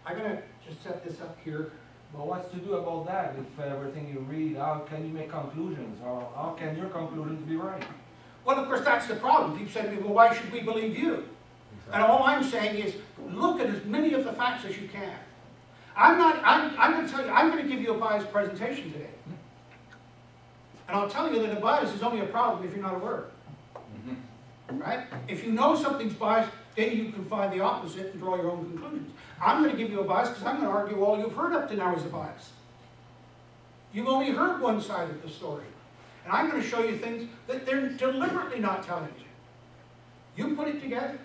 I'm going to just set this up here. But what's to do about that if everything you read, how can you make conclusions? Or how can your conclusions be right? Well, of course, that's the problem. People say to me, well, why should we believe you? Exactly. And all I'm saying is, look at as many of the facts as you can. I'm going to tell you, I'm going to give you a biased presentation today. And I'll tell you that a bias is only a problem if you're not aware of it. Right? If you know something's biased, then you can find the opposite and draw your own conclusions. I'm going to give you a bias because I'm going to argue all you've heard up to now is a bias. You've only heard one side of the story. And I'm going to show you things that they're deliberately not telling you. You put it together.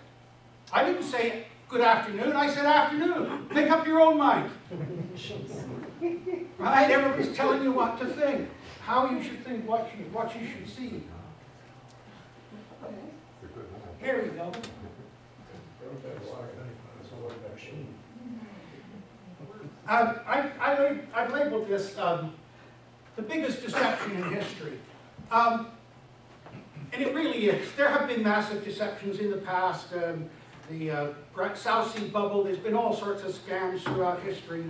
I didn't say good afternoon, I said afternoon. Make up your own mind. Right? Everybody's telling you what to think, how you should think, what you should see. Here we go. I've labeled this the biggest deception in history. And it really is. There have been massive deceptions in the past. The South Sea bubble, there's been all sorts of scams throughout history.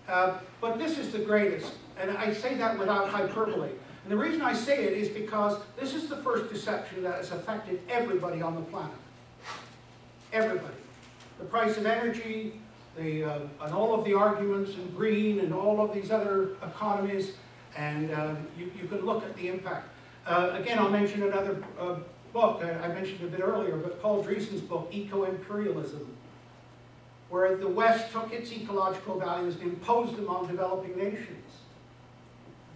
But this is the greatest. And I say that without hyperbole. And the reason I say it is because this is the first deception that has affected everybody on the planet. Everybody. The price of energy, and all of the arguments in green and all of these other economies, and you can look at the impact. Again, I'll mention another book I mentioned a bit earlier, but Paul Dreesen's book, Eco-Imperialism, where the West took its ecological values and imposed them on developing nations.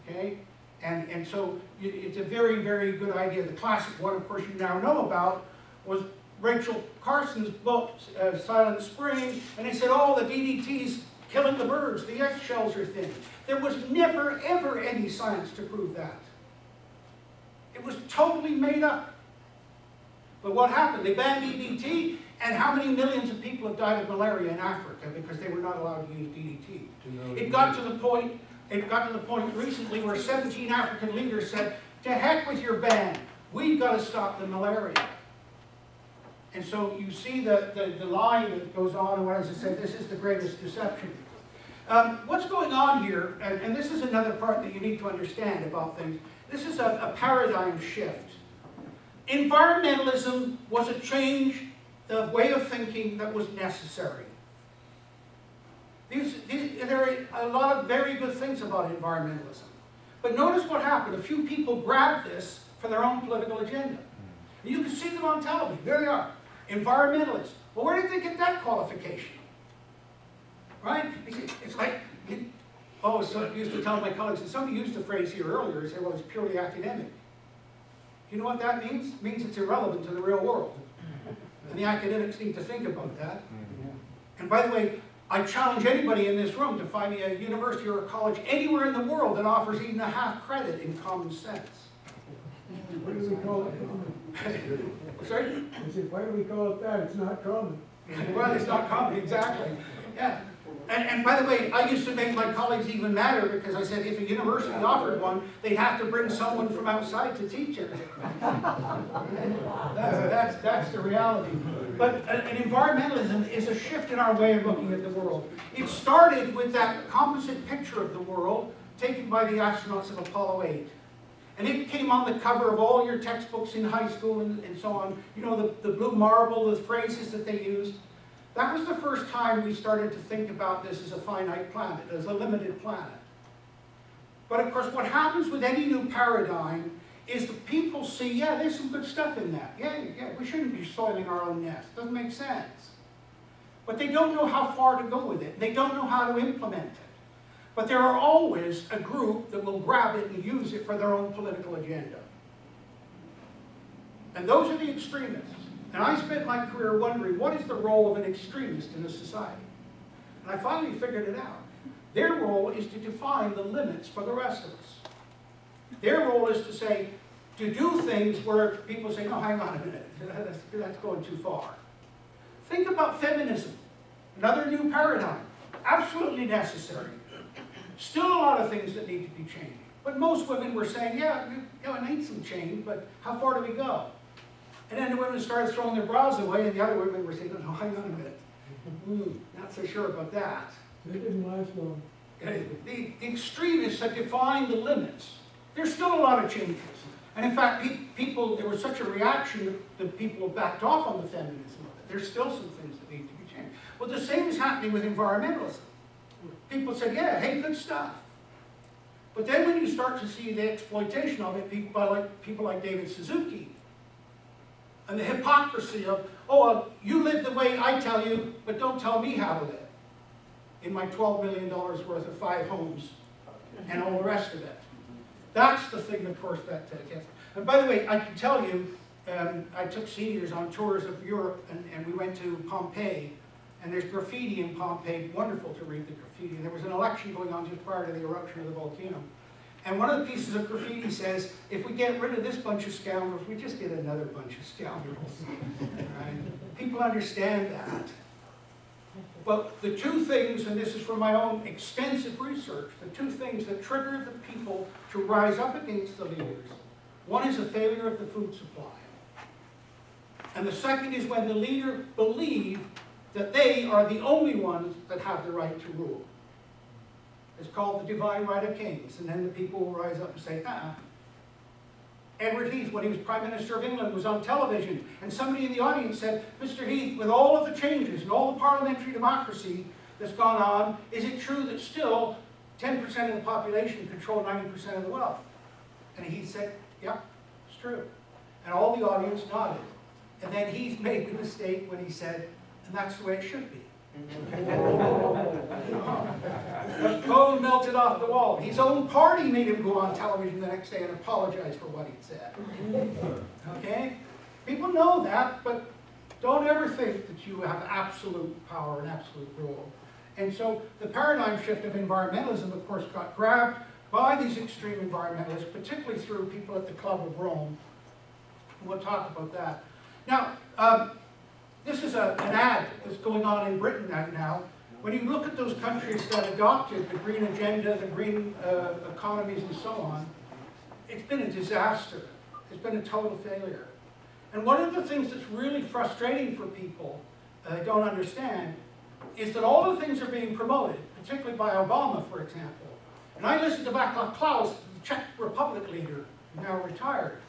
Okay? And so it's a very, very good idea. The classic one, of course, you now know about was Rachel Carson's book, Silent Spring, and they said, oh, the DDT's killing the birds, the eggshells are thin. There was never, ever any science to prove that. It was totally made up. But what happened? They banned DDT, and how many millions of people have died of malaria in Africa because they were not allowed to use DDT? It got to the point recently where 17 African leaders said, to heck with your ban, we've got to stop the malaria. And so you see the line that goes on, and as I said, this is the greatest deception. What's going on here, and this is another part that you need to understand about things, this is a paradigm shift. Environmentalism was a change, the way of thinking that was necessary. There are a lot of very good things about environmentalism. But notice what happened. A few people grabbed this for their own political agenda. And you can see them on television. There they are. Environmentalists. Well, where did they get that qualification? Right? It's like, so I used to tell my colleagues, and somebody used the phrase here earlier, and said, well, it's purely academic. You know what that means? It means it's irrelevant to the real world. And the academics need to think about that. And by the way, I challenge anybody in this room to find me a university or a college anywhere in the world that offers even a half credit in common sense. What do we call it? Sorry? I said, why do we call it that? It's not common. Well, it's not common, exactly. Yeah. And by the way, I used to make my colleagues even madder because I said if a university offered one, they'd have to bring someone from outside to teach it. That's the reality. But environmentalism is a shift in our way of looking at the world. It started with that composite picture of the world taken by the astronauts of Apollo 8. And it came on the cover of all your textbooks in high school and so on. You know, the blue marble, the phrases that they used. That was the first time we started to think about this as a finite planet, as a limited planet. But of course, what happens with any new paradigm is that people see, yeah, there's some good stuff in that. Yeah, we shouldn't be soiling our own nest. Doesn't make sense. But they don't know how far to go with it. They don't know how to implement it. But there are always a group that will grab it and use it for their own political agenda. And those are the extremists. And I spent my career wondering, what is the role of an extremist in a society? And I finally figured it out. Their role is to define the limits for the rest of us. Their role is to say, to do things where people say, no, hang on a minute, that's going too far. Think about feminism, another new paradigm, absolutely necessary. Still a lot of things that need to be changed. But most women were saying, yeah, it needs some change, but how far do we go? And then the women started throwing their brows away, and the other women were saying, no, hang on a minute. Not so sure about that. It didn't last long. The extremists have defined the limits. There's still a lot of changes. And in fact, people, there was such a reaction that people backed off on the feminism. There's still some things that need to be changed. Well, the same is happening with environmentalism. People said, yeah, hey, good stuff. But then when you start to see the exploitation of it, people like David Suzuki, and the hypocrisy of, oh, you live the way I tell you, but don't tell me how to live. In my $12 million worth of 5 homes and all the rest of it. That's the thing, of course, that gets. And by the way, I can tell you, I took seniors on tours of Europe, and we went to Pompeii, and there's graffiti in Pompeii, wonderful to read the graffiti. And there was an election going on just prior to the eruption of the volcano. And one of the pieces of graffiti says, if we get rid of this bunch of scoundrels, we just get another bunch of scoundrels. Right? People understand that. But the two things, and this is from my own extensive research, the two things that trigger the people to rise up against the leaders, one is a failure of the food supply. And the second is when the leader believes that they are the only ones that have the right to rule. It's called the divine right of kings. And then the people will rise up and say, Edward Heath, when he was Prime Minister of England, was on television, and somebody in the audience said, Mr. Heath, with all of the changes and all the parliamentary democracy that's gone on, is it true that still 10% of the population control 90% of the wealth? And Heath said, yeah, it's true. And all the audience nodded. And then Heath made the mistake when he said, and that's the way it should be. The phone melted off the wall. His own party made him go on television the next day and apologize for what he'd said. Okay? People know that, but don't ever think that you have absolute power and absolute rule. And so the paradigm shift of environmentalism, of course, got grabbed by these extreme environmentalists, particularly through people at the Club of Rome. We'll talk about that. Now, this is an ad that's going on in Britain right now. When you look at those countries that adopted the green agenda, the green economies and so on, it's been a disaster. It's been a total failure. And one of the things that's really frustrating for people that they don't understand is that all the things are being promoted, particularly by Obama, for example. And I listened to Václav Klaus, the Czech Republic leader, now retired,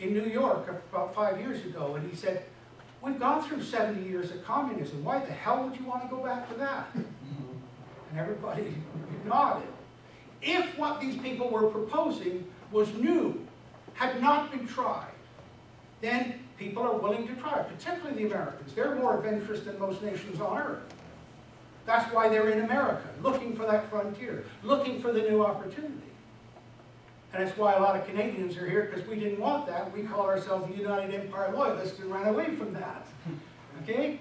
in New York about 5 years ago, and he said, we've gone through 70 years of communism. Why the hell would you want to go back to that? And everybody nodded. If what these people were proposing was new, had not been tried, then people are willing to try it, particularly the Americans. They're more adventurous than most nations on earth. That's why they're in America, looking for that frontier, looking for the new opportunity. And that's why a lot of Canadians are here, because we didn't want that. We call ourselves the United Empire Loyalists and ran away from that. Okay?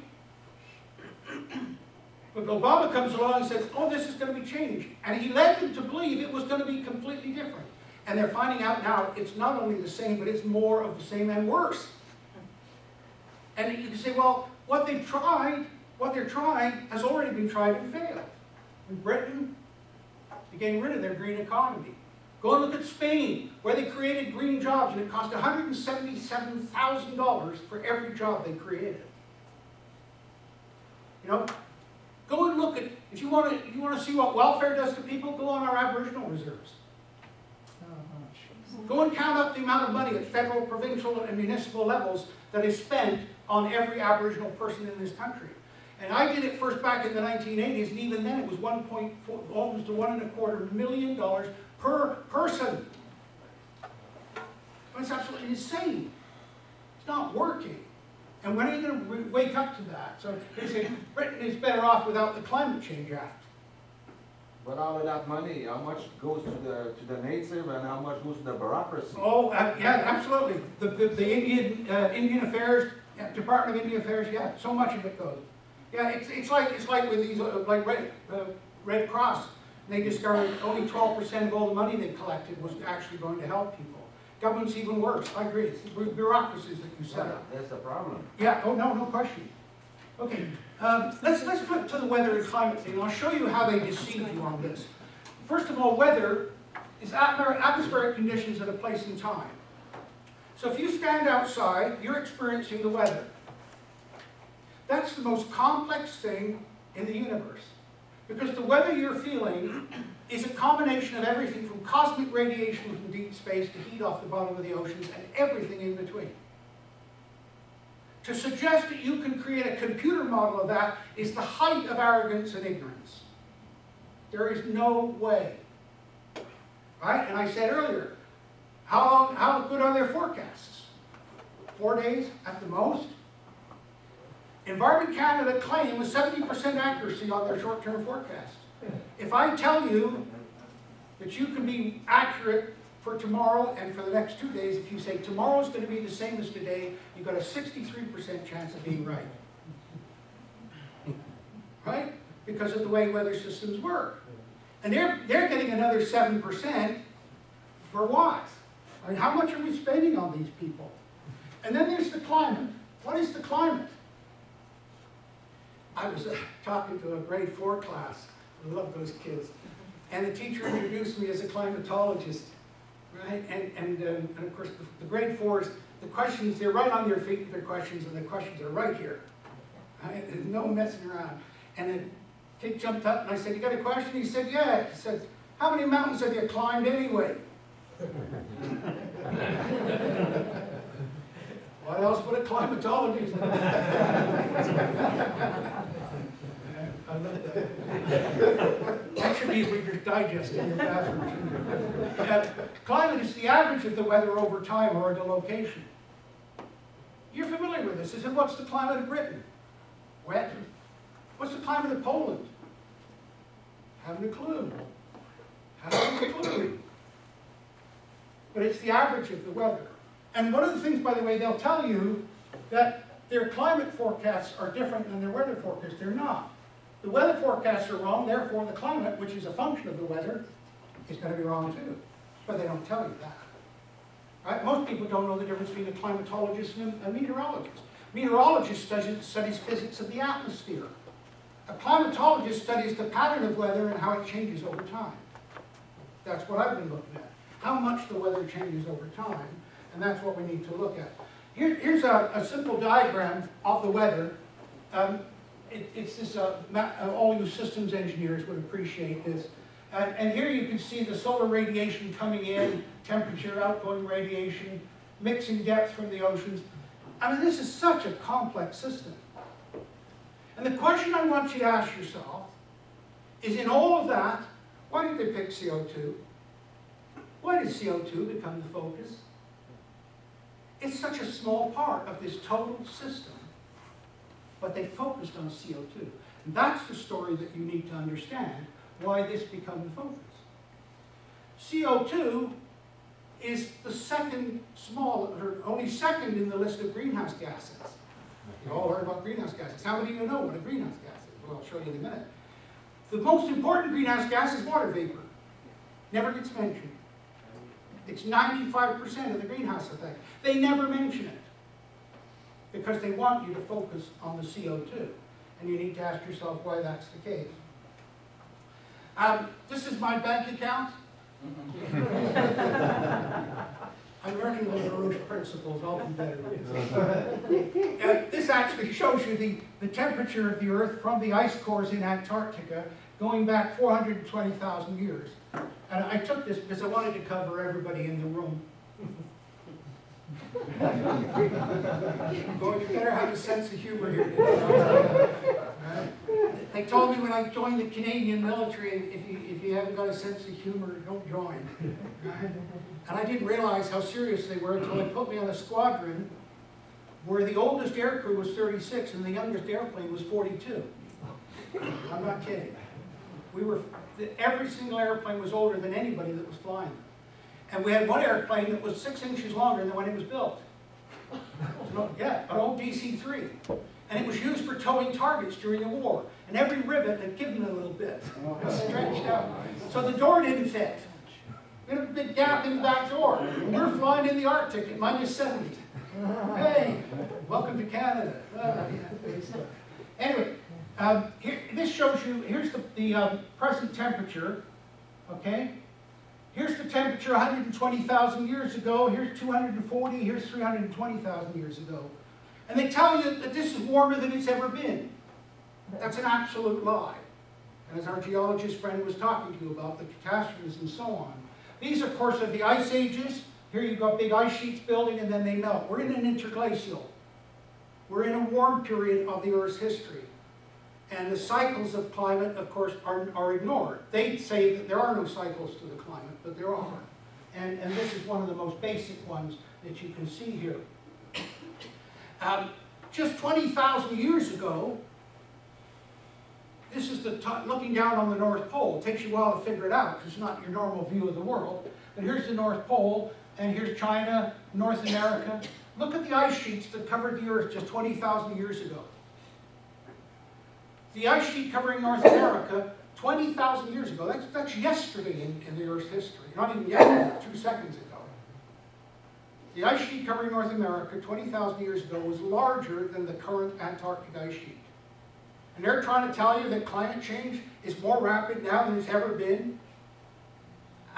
But Obama comes along and says, oh, this is going to be changed. And he led them to believe it was going to be completely different. And they're finding out now it's not only the same, but it's more of the same and worse. And you can say, well, what they're trying has already been tried and failed. In Britain, they're getting rid of their green economy. Go and look at Spain, where they created green jobs, and it cost $177,000 for every job they created. You know, go and look at, if you want to see what welfare does to people, go on our Aboriginal reserves. Go and count up the amount of money at federal, provincial, and municipal levels that is spent on every Aboriginal person in this country. And I did it first back in the 1980s, and even then it was almost $1.25 million per person. It's absolutely insane. It's not working. And when are you going to wake up to that? So they say Britain is better off without the Climate Change Act. But all of that money, how much goes to the native and how much goes to the bureaucracy? Oh, yeah, absolutely. The Indian Affairs, Department of Indian Affairs, yeah, so much of it goes. Yeah, it's like with these Red Cross. They discovered only 12% of all the money they collected was actually going to help people. Government's even worse. I agree. It's the bureaucracies that you set up. That's the problem. Yeah. Oh no, no question. Okay. Let's flip to the weather and climate thing. I'll show you how they deceive you on this. First of all, weather is atmospheric conditions at a place and time. So if you stand outside, you're experiencing the weather. That That's the most complex thing in the universe. Because the weather you're feeling is a combination of everything from cosmic radiation from deep space to heat off the bottom of the oceans and everything in between. To suggest that you can create a computer model of that is the height of arrogance and ignorance. There is no way. Right? And I said earlier, how good are their forecasts? 4 days at the most? Environment Canada claims 70% accuracy on their short-term forecast. If I tell you that you can be accurate for tomorrow and for the next 2 days, if you say tomorrow's going to be the same as today, you've got a 63% chance of being right. Right? Because of the way weather systems work. And they're getting another 7% for what? I mean, how much are we spending on these people? And then there's the climate. What is the climate? I was talking to a grade 4 class. I love those kids. And the teacher introduced me as a climatologist. Right? And of course, the grade 4s, the questions, they're right on their feet with their questions, and the questions are right here. Right? There's no messing around. And the kid jumped up, and I said, "You got a question?" He said, "Yeah." He said, "How many mountains have you climbed anyway?" What else would a climatologist know? I love that. That should be Reader's Digest in your bathroom. Climate is the average of the weather over time or the location. You're familiar with this. I said, what's the climate of Britain? Wet. What's the climate of Poland? Haven't a clue. Haven't a clue. But it's the average of the weather. And one of the things, by the way, they'll tell you that their climate forecasts are different than their weather forecasts. They're not. The weather forecasts are wrong, therefore the climate, which is a function of the weather, is going to be wrong too. But they don't tell you that. Right? Most people don't know the difference between a climatologist and a meteorologist. Meteorologist studies physics of the atmosphere. A climatologist studies the pattern of weather and how it changes over time. That's what I've been looking at. How much the weather changes over time, and that's what we need to look at. Here's a simple diagram of the weather. It's this, all you systems engineers would appreciate this. And here you can see the solar radiation coming in, temperature, outgoing radiation, mixing depth from the oceans. I mean, this is such a complex system. And the question I want you to ask yourself is, in all of that, why did they pick CO2? Why did CO2 become the focus? It's such a small part of this total system, but they focused on CO2. And that's the story that you need to understand, why this became the focus. CO2 is the second or only second in the list of greenhouse gases. You all heard about greenhouse gases. How many of you know what a greenhouse gas is? Well, I'll show you in a minute. The most important greenhouse gas is water vapor. Never gets mentioned. It's 95% of the greenhouse effect. They never mention it because they want you to focus on the CO2. And you need to ask yourself why that's the case. This is my bank account. I'm learning the LaRouche principles. I'll be better at this. This actually shows you the temperature of the Earth from the ice cores in Antarctica going back 420,000 years. And I took this because I wanted to cover everybody in the room. Boy, you better have a sense of humor here today. Right? They told me when I joined the Canadian military, if you haven't got a sense of humor, don't join. Right? And I didn't realize how serious they were until they put me on a squadron where the oldest aircrew was 36 and the youngest airplane was 42. I'm not kidding. Every single airplane was older than anybody that was flying. And we had one airplane that was 6 inches longer than when it was built. Yeah, an old DC-3. And it was used for towing targets during the war. And every rivet had given it a little bit. It was stretched out. So the door didn't fit. We had a big gap in the back door. And we're flying in the Arctic at -70. Hey, welcome to Canada. Anyway, this shows you, here's the present temperature, okay? Here's the temperature 120,000 years ago, here's 240, here's 320,000 years ago. And they tell you that this is warmer than it's ever been. That's an absolute lie. And as our geologist friend was talking to you about, the catastrophes and so on. These, of course, are the ice ages. Here you've got big ice sheets building and then they melt. We're in an interglacial. We're in a warm period of the Earth's history. And the cycles of climate, of course, are ignored. They say that there are no cycles to the climate, but there are. And this is one of the most basic ones that you can see here. Just 20,000 years ago, this is looking down on the North Pole. It takes you a while to figure it out because it's not your normal view of the world. But here's the North Pole, and here's China, North America. Look at the ice sheets that covered the Earth just 20,000 years ago. The ice sheet covering North America 20,000 years ago, that's yesterday in the Earth's history. Not even yesterday, 2 seconds ago. The ice sheet covering North America 20,000 years ago was larger than the current Antarctic ice sheet. And they're trying to tell you that climate change is more rapid now than it's ever been.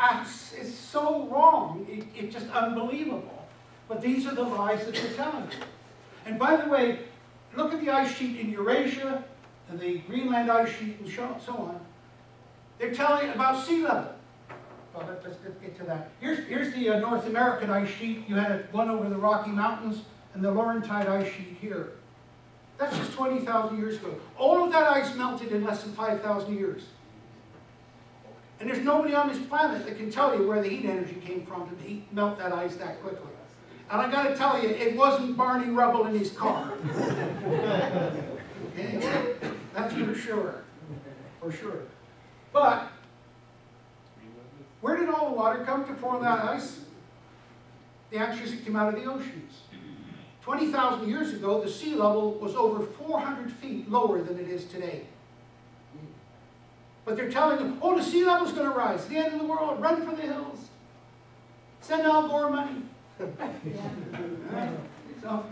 It's so wrong, it's just unbelievable. But these are the lies that they're telling you. And by the way, look at the ice sheet in Eurasia, and the Greenland ice sheet and so on. They're telling you about sea level. Well, let's get to that. Here's the North American ice sheet. You had one over the Rocky Mountains and the Laurentide ice sheet here. That's just 20,000 years ago. All of that ice melted in less than 5,000 years. And there's nobody on this planet that can tell you where the heat energy came from to melt that ice that quickly. And I got to tell you, it wasn't Barney Rubble in his car. Okay? That's for sure. For sure. But where did all the water come to form that ice? The answer is it came out of the oceans. 20,000 years ago, the sea level was over 400 feet lower than it is today. But they're telling you, oh, the sea level's going to rise. The end of the world. Run for the hills. Send Al Gore money. Right? So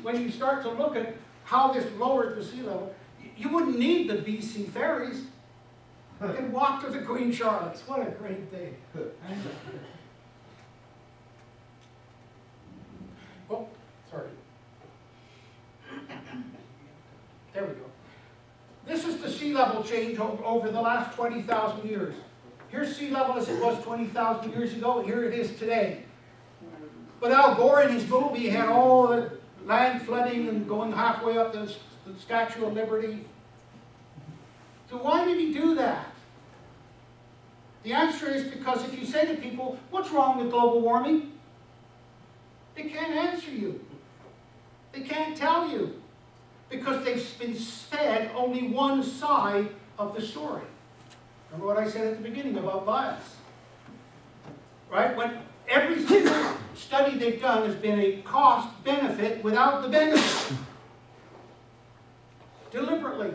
when you start to look at how this lowered the sea level, you wouldn't need the B.C. ferries. You can walk to the Queen Charlotte's. What a great day. Oh, sorry. There we go. This is the sea level change over the last 20,000 years. Here's sea level as it was 20,000 years ago, and here it is today. But Al Gore in his movie had all the land flooding and going halfway up the Statue of Liberty. So why did he do that? The answer is because if you say to people, what's wrong with global warming? They can't answer you. They can't tell you. Because they've been fed only one side of the story. Remember what I said at the beginning about bias? Right? When every single study they've done has been a cost-benefit without the benefit. Deliberately.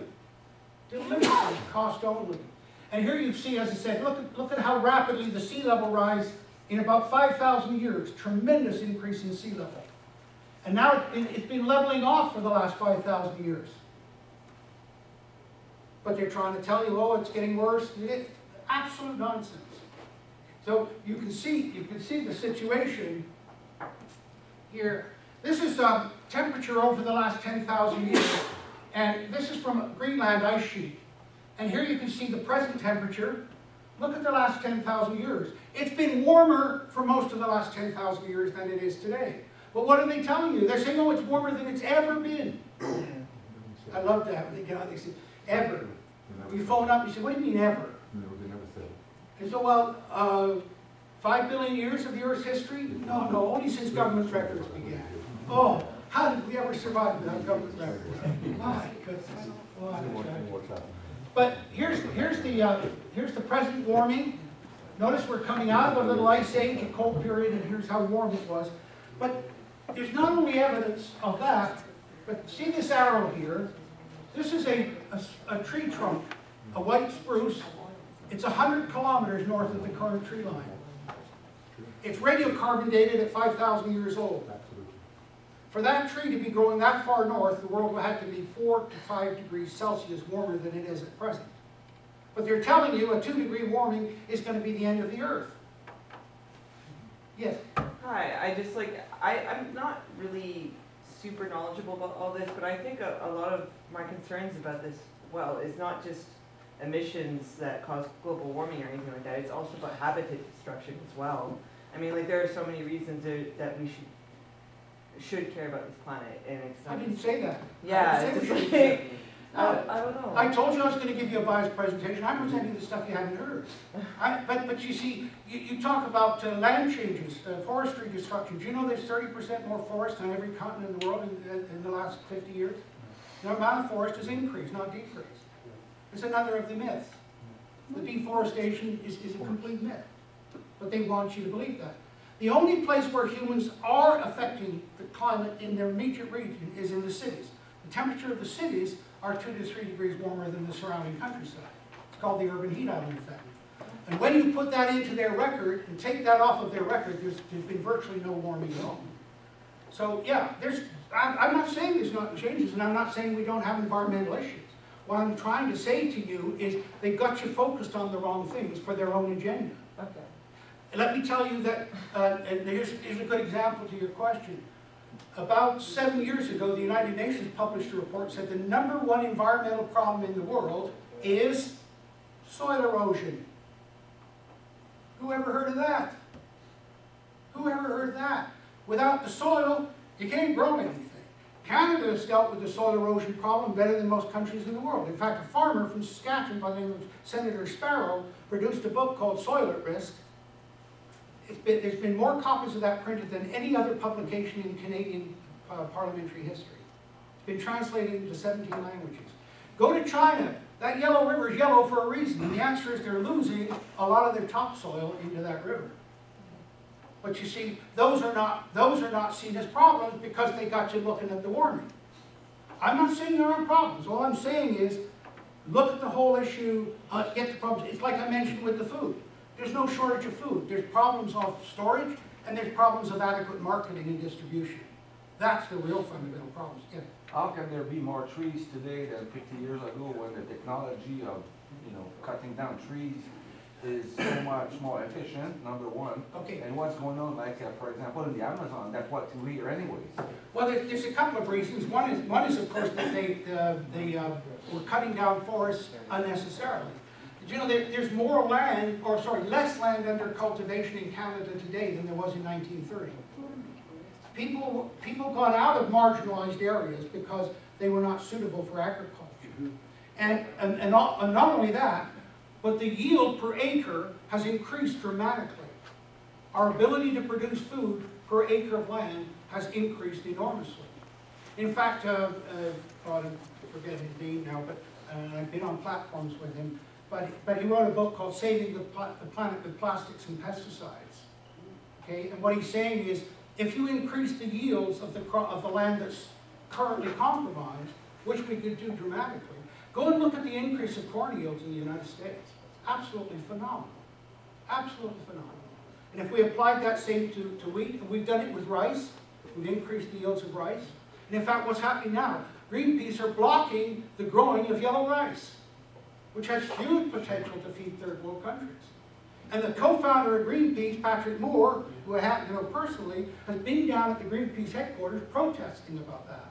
Deliberately, cost only. And here you see, as I said, look at how rapidly the sea level rise in about 5,000 years. Tremendous increase in sea level. And now it's been leveling off for the last 5,000 years. But they're trying to tell you, oh, it's getting worse. It's absolute nonsense. So you can see the situation here. This is temperature over the last 10,000 years. And this is from a Greenland ice sheet. And here you can see the present temperature. Look at the last 10,000 years. It's been warmer for most of the last 10,000 years than it is today. But what are they telling you? They're saying, oh, it's warmer than it's ever been. I love that when they get out, they say, ever. You phone up and you say, what do you mean ever? No, they never said it. And so, well, 5 billion years of the Earth's history? No, only since government records began. Oh, how did we ever survive without government records? My goodness. But here's the present warming. Notice we're coming out of a little ice age, a cold period, and here's how warm it was. But there's not only evidence of that, but see this arrow here? This is a tree trunk, a white spruce. It's 100 kilometers north of the current tree line. It's radiocarbon dated at 5,000 years old. For that tree to be growing that far north, the world will have to be 4 to 5 degrees Celsius warmer than it is at present. But they're telling you a 2-degree warming is going to be the end of the Earth. Yes? Hi, I'm not really super knowledgeable about all this, but I think a lot of my concerns about this, well, is not just emissions that cause global warming or anything like that, it's also about habitat destruction as well. I mean, like, there are so many reasons that we should care about this planet, and it's I not. didn't say that. Yeah, I didn't it's say just we shouldn't. like, I don't know. I told you I was going to give you a biased presentation. I'm presenting the stuff you haven't heard. But you see, you talk about land changes, forestry destruction. Do you know there's 30% more forest on every continent in the world in the last 50 years? The amount of forest has increased, not decreased. It's another of the myths. The deforestation is a complete myth. But they want you to believe that. The only place where humans are affecting the climate in their immediate region is in the cities. The temperature of the cities are 2 to 3 degrees warmer than the surrounding countryside. It's called the urban heat island effect. And when you put that into their record and take that off of their record, there's been virtually no warming at all. So yeah, I'm not saying there's not changes, and I'm not saying we don't have environmental issues. What I'm trying to say to you is they've got you focused on the wrong things for their own agenda. Okay. And let me tell you that, and here's a good example to your question. About 7 years ago, the United Nations published a report that said the #1 environmental problem in the world is soil erosion. Who ever heard of that? Who ever heard of that? Without the soil, you can't grow anything. Canada has dealt with the soil erosion problem better than most countries in the world. In fact, a farmer from Saskatchewan by the name of Senator Sparrow produced a book called Soil at Risk. There's been more copies of that printed than any other publication in Canadian parliamentary history. It's been translated into 17 languages. Go to China. That Yellow River is yellow for a reason, and the answer is they're losing a lot of their topsoil into that river. But you see, those are not seen as problems because they got you looking at the warming. I'm not saying there aren't problems. All I'm saying is, look at the whole issue, get the problems. It's like I mentioned with the food. There's no shortage of food. There's problems of storage, and there's problems of adequate marketing and distribution. That's the real fundamental problems. Yeah. How can there be more trees today than 50 years ago when the technology of, cutting down trees is so much more efficient, number one? Okay. And what's going on, like, for example, in the Amazon, that's what we hear anyways. Well, there's a couple of reasons. One is of course, that they were cutting down forests unnecessarily. Did you know there's more land, or sorry, less land under cultivation in Canada today than there was in 1930? People got out of marginalized areas because they were not suitable for agriculture. And not only that, but the yield per acre has increased dramatically. Our ability to produce food per acre of land has increased enormously. In fact, I forget his name now, but I've been on platforms with him, but he wrote a book called Saving the Planet with Plastics and Pesticides. Okay, and what he's saying is, if you increase the yields of the land that's currently compromised, which we could do dramatically, go and look at the increase of corn yields in the United States. Absolutely phenomenal. Absolutely phenomenal. And if we applied that same to wheat, and we've done it with rice, we've increased the yields of rice. And in fact, what's happening now? Greenpeace are blocking the growing of yellow rice, which has huge potential to feed third world countries. And the co-founder of Greenpeace, Patrick Moore, who I happen to know personally, has been down at the Greenpeace headquarters protesting about that,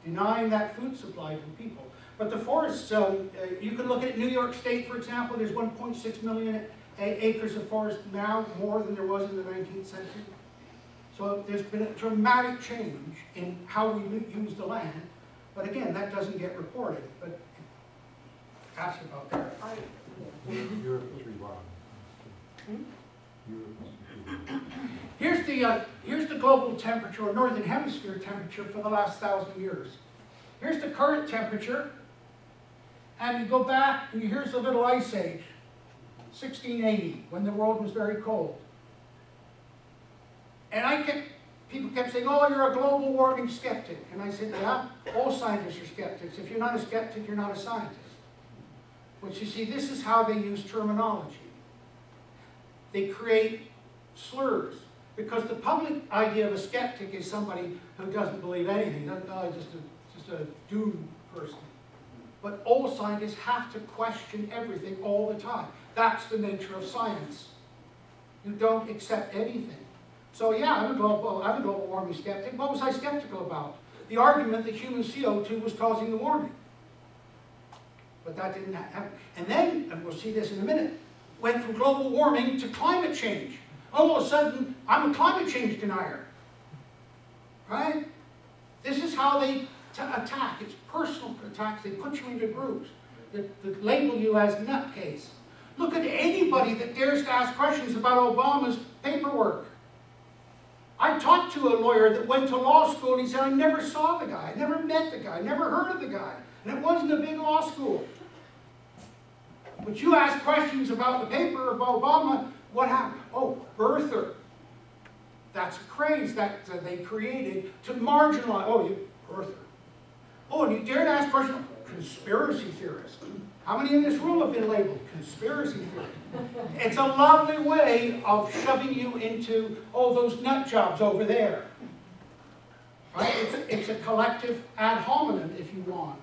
denying that food supply to people. But the forests, you can look at New York State, for example. There's 1.6 million acres of forest now, more than there was in the 19th century. So there's been a dramatic change in how we use the land. But again, that doesn't get reported. But ask about that. Here's the global temperature, or northern hemisphere temperature for the last 1,000 years. Here's the current temperature, and you go back, and here's the little ice age, 1680, when the world was very cold. And people kept saying, oh, you're a global warming skeptic. And I said, yeah, all scientists are skeptics. If you're not a skeptic, you're not a scientist. But you see, this is how they use terminology. They create slurs, because the public idea of a skeptic is somebody who doesn't believe anything, just a doom person. But all scientists have to question everything all the time. That's the nature of science. You don't accept anything. So yeah, I'm a global warming skeptic. What was I skeptical about? The argument that human CO2 was causing the warming. But that didn't happen. And then, and we'll see this in a minute, went from global warming to climate change. All of a sudden, I'm a climate change denier. Right? This is how they attack. It's personal attacks. They put you into groups that label you as nutcase. Look at anybody that dares to ask questions about Obama's paperwork. I talked to a lawyer that went to law school and he said, I never saw the guy, I never met the guy, I never heard of the guy. And it wasn't a big law school. But you ask questions about the paper of Obama, what happened? Oh, birther. That's a craze that they created to marginalize. Oh, you birther. Oh, and you dare to ask questions? Conspiracy theorist. How many in this room have been labeled conspiracy theorist? It's a lovely way of shoving you into, oh, those nut jobs over there. Right? It's a collective ad hominem, if you want.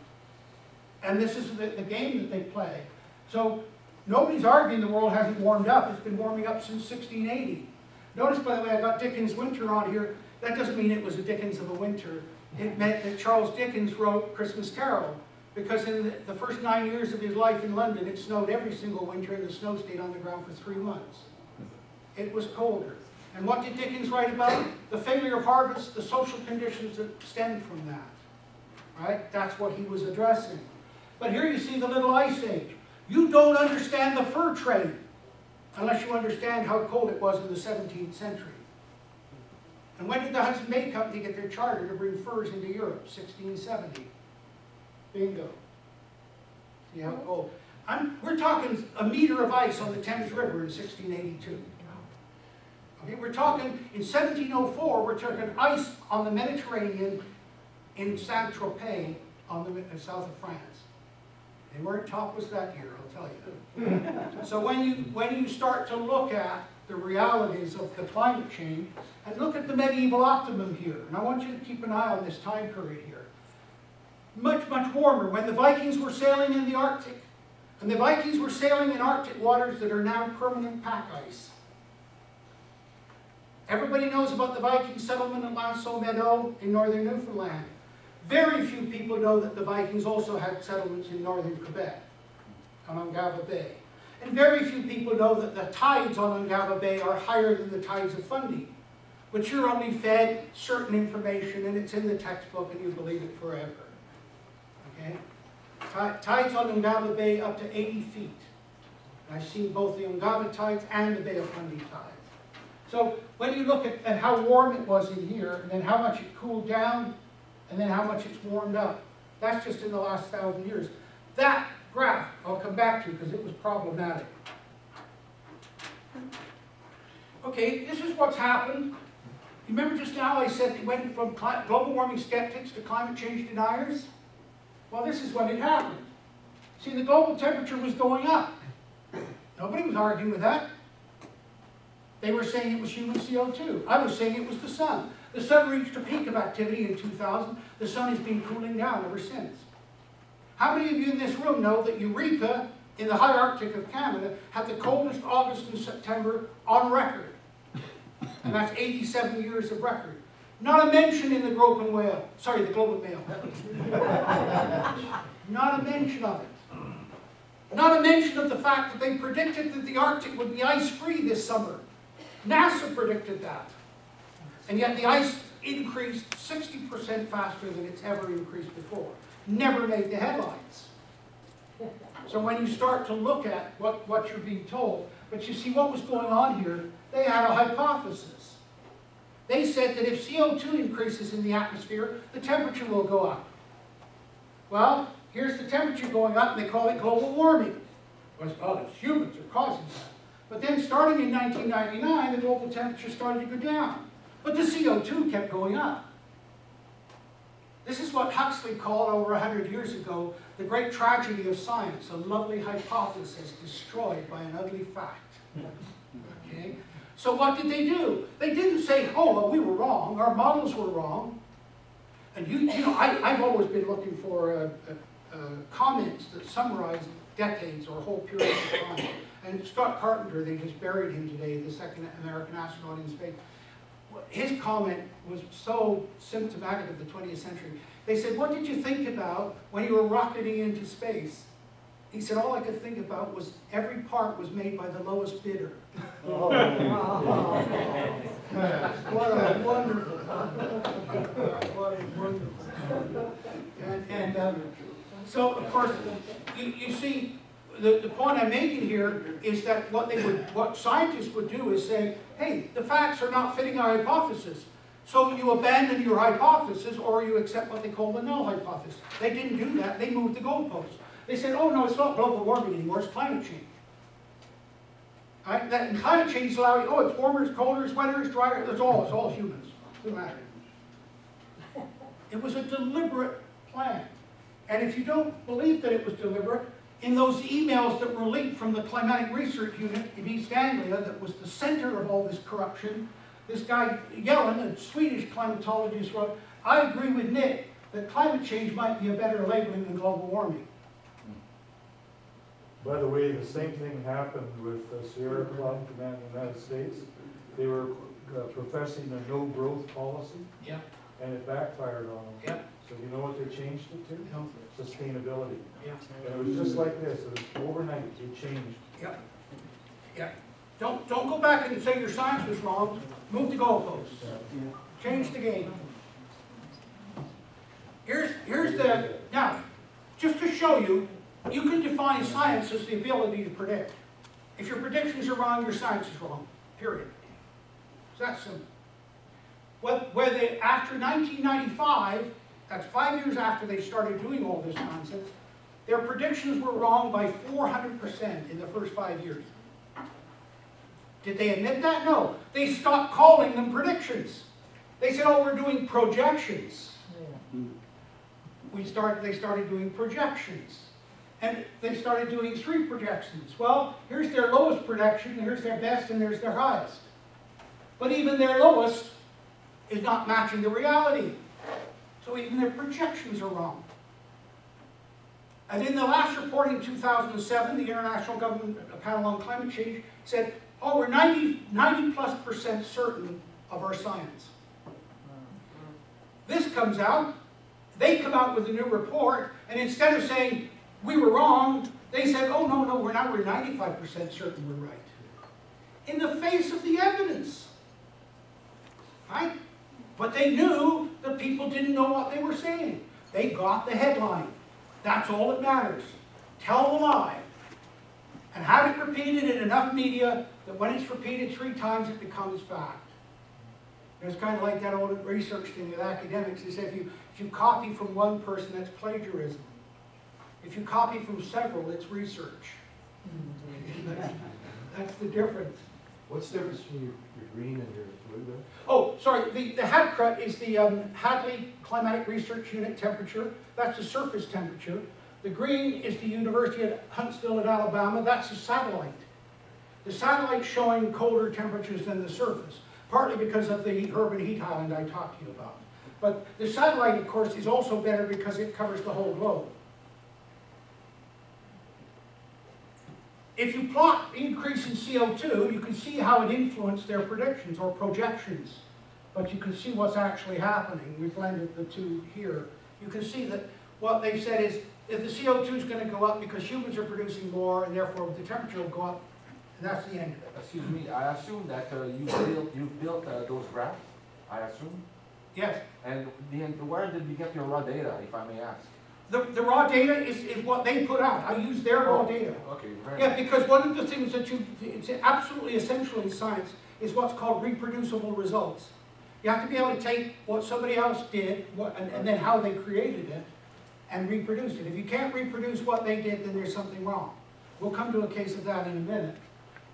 And this is the game that they play. So nobody's arguing the world hasn't warmed up. It's been warming up since 1680. Notice, by the way, I got Dickens' Winter on here. That doesn't mean it was a Dickens of a winter. It meant that Charles Dickens wrote Christmas Carol, because in the first 9 years of his life in London, it snowed every single winter, and the snow stayed on the ground for 3 months. It was colder. And what did Dickens write about? The failure of harvest, the social conditions that stemmed from that. Right? That's what he was addressing. But here you see the Little Ice Age. You don't understand the fur trade unless you understand how cold it was in the 17th century. And when did the Hudson Bay Company get their charter to bring furs into Europe? 1670. Bingo. See how cold? We're talking a meter of ice on the Thames River in 1682. Okay, we're talking in 1704, we're talking ice on the Mediterranean in Saint-Tropez on the south of France. They weren't topless that year, I'll tell you. So when you start to look at the realities of the climate change, and look at the medieval optimum here, and I want you to keep an eye on this time period here. Much, much warmer. When the Vikings were sailing in the Arctic, and the Vikings were sailing in Arctic waters that are now permanent pack ice. Everybody knows about the Viking settlement at Lanceau Meadow in northern Newfoundland. Very few people know that the Vikings also had settlements in northern Quebec, on Ungava Bay. And very few people know that the tides on Ungava Bay are higher than the tides of Fundy. But you're only fed certain information, and it's in the textbook, and you believe it forever. Okay? Tides on Ungava Bay up to 80 feet. And I've seen both the Ungava tides and the Bay of Fundy tides. So when you look at how warm it was in here, and then how much it cooled down, and then how much it's warmed up, that's just in the last 1,000 years. That graph I'll come back to because it was problematic. Okay, this is what's happened. You remember just now I said it went from global warming skeptics to climate change deniers? Well, this is when it happened. See, the global temperature was going up. Nobody was arguing with that. They were saying it was human CO2. I was saying it was the sun. The sun reached a peak of activity in 2000. The sun has been cooling down ever since. How many of you in this room know that Eureka, in the high Arctic of Canada, had the coldest August and September on record? And that's 87 years of record. Not a mention in the Globe and Mail. Sorry, the Globe and Mail. Not a mention of it. Not a mention of the fact that they predicted that the Arctic would be ice-free this summer. NASA predicted that. And yet the ice increased 60% faster than it's ever increased before. Never made the headlines. So when you start to look at what you're being told, but you see what was going on here, they had a hypothesis. They said that if CO2 increases in the atmosphere, the temperature will go up. Well, here's the temperature going up, and they call it global warming. Well, it's humans are causing that. But then starting in 1999, the global temperature started to go down. But the CO2 kept going up. This is what Huxley called over 100 years ago the great tragedy of science, a lovely hypothesis destroyed by an ugly fact. Okay? So what did they do? They didn't say, oh, well, we were wrong, our models were wrong. And you know, I've always been looking for comments that summarize decades or whole periods of time. And Scott Carpenter, they just buried him today, the second American astronaut in space. his comment was so symptomatic of the 20th century. They said, what did you think about when you were rocketing into space? He said, all I could think about was every part was made by the lowest bidder. Oh. What a wonderful, what a wonderful. And so, of course, you see, the point I'm making here is that what scientists would do is say, hey, the facts are not fitting our hypothesis. So you abandon your hypothesis or you accept what they call the null hypothesis. They didn't do that, they moved the goalposts. They said, oh no, it's not global warming anymore, it's climate change. Right? And climate change is allowing, oh, it's warmer, it's colder, it's wetter, it's drier, it's all humans. It doesn't matter. It was a deliberate plan. And if you don't believe that it was deliberate, in those emails that were leaked from the Climatic Research Unit in East Anglia, that was the center of all this corruption, this guy Yellen, a Swedish climatologist, wrote, I agree with Nick that climate change might be a better labeling than global warming. By the way, the same thing happened with the Sierra Club in the United States. They were professing a no-growth policy, Yeah. and it backfired on them. Yeah. So you know what they changed it to? No. Sustainability. Yeah. And it was just like this. It was overnight. It changed. Yeah. Yeah. Don't go back and say your science was wrong. Move the goalposts. Change the game. Here's the, now, just to show you, you can define science as the ability to predict. If your predictions are wrong, your science is wrong, period. It's that simple. After 1995, that's 5 years after they started doing all this nonsense, their predictions were wrong by 400% in the first 5 years. Did they admit that? No. They stopped calling them predictions. They said, oh, we're doing projections. They started doing projections. And they started doing 3 projections. Well, here's their lowest projection, here's their best, and there's their highest. But even their lowest is not matching the reality. So even their projections are wrong. And in the last report in 2007, the International Government Panel on Climate Change said, oh, we're 90+% certain of our science. This comes out, they come out with a new report, and instead of saying, we were wrong, they said, oh, no, we're 95% certain we're right. In the face of the evidence. Right? But they knew that people didn't know what they were saying. They got the headline. That's all that matters. Tell the lie. And have it repeated in enough media that when it's repeated 3 times, it becomes fact. It's kind of like that old research thing with academics. They say if you copy from one person, that's plagiarism. If you copy from several, it's research. That's the difference. What's the difference between your green and your blue there? Oh, sorry, the HADCRUT is the Hadley Climatic Research Unit temperature. That's the surface temperature. The green is the University of Huntsville at Alabama. That's the satellite. The satellite's showing colder temperatures than the surface, partly because of the urban heat island I talked to you about. But the satellite, of course, is also better because it covers the whole globe. If you plot the increase in CO2, you can see how it influenced their predictions or projections. But you can see what's actually happening. We blended the two here. You can see that what they've said is if the CO2 is going to go up because humans are producing more and therefore the temperature will go up, and that's the end of it. Excuse me, I assume that you built those graphs, I assume? Yes. And where did you get your raw data, if I may ask? The raw data is what they put out. I use their raw data. Okay, very Yeah, because one of the things that it's absolutely essential in science is what's called reproducible results. You have to be able to take what somebody else did and then how they created it and reproduce it. If you can't reproduce what they did, then there's something wrong. We'll come to a case of that in a minute.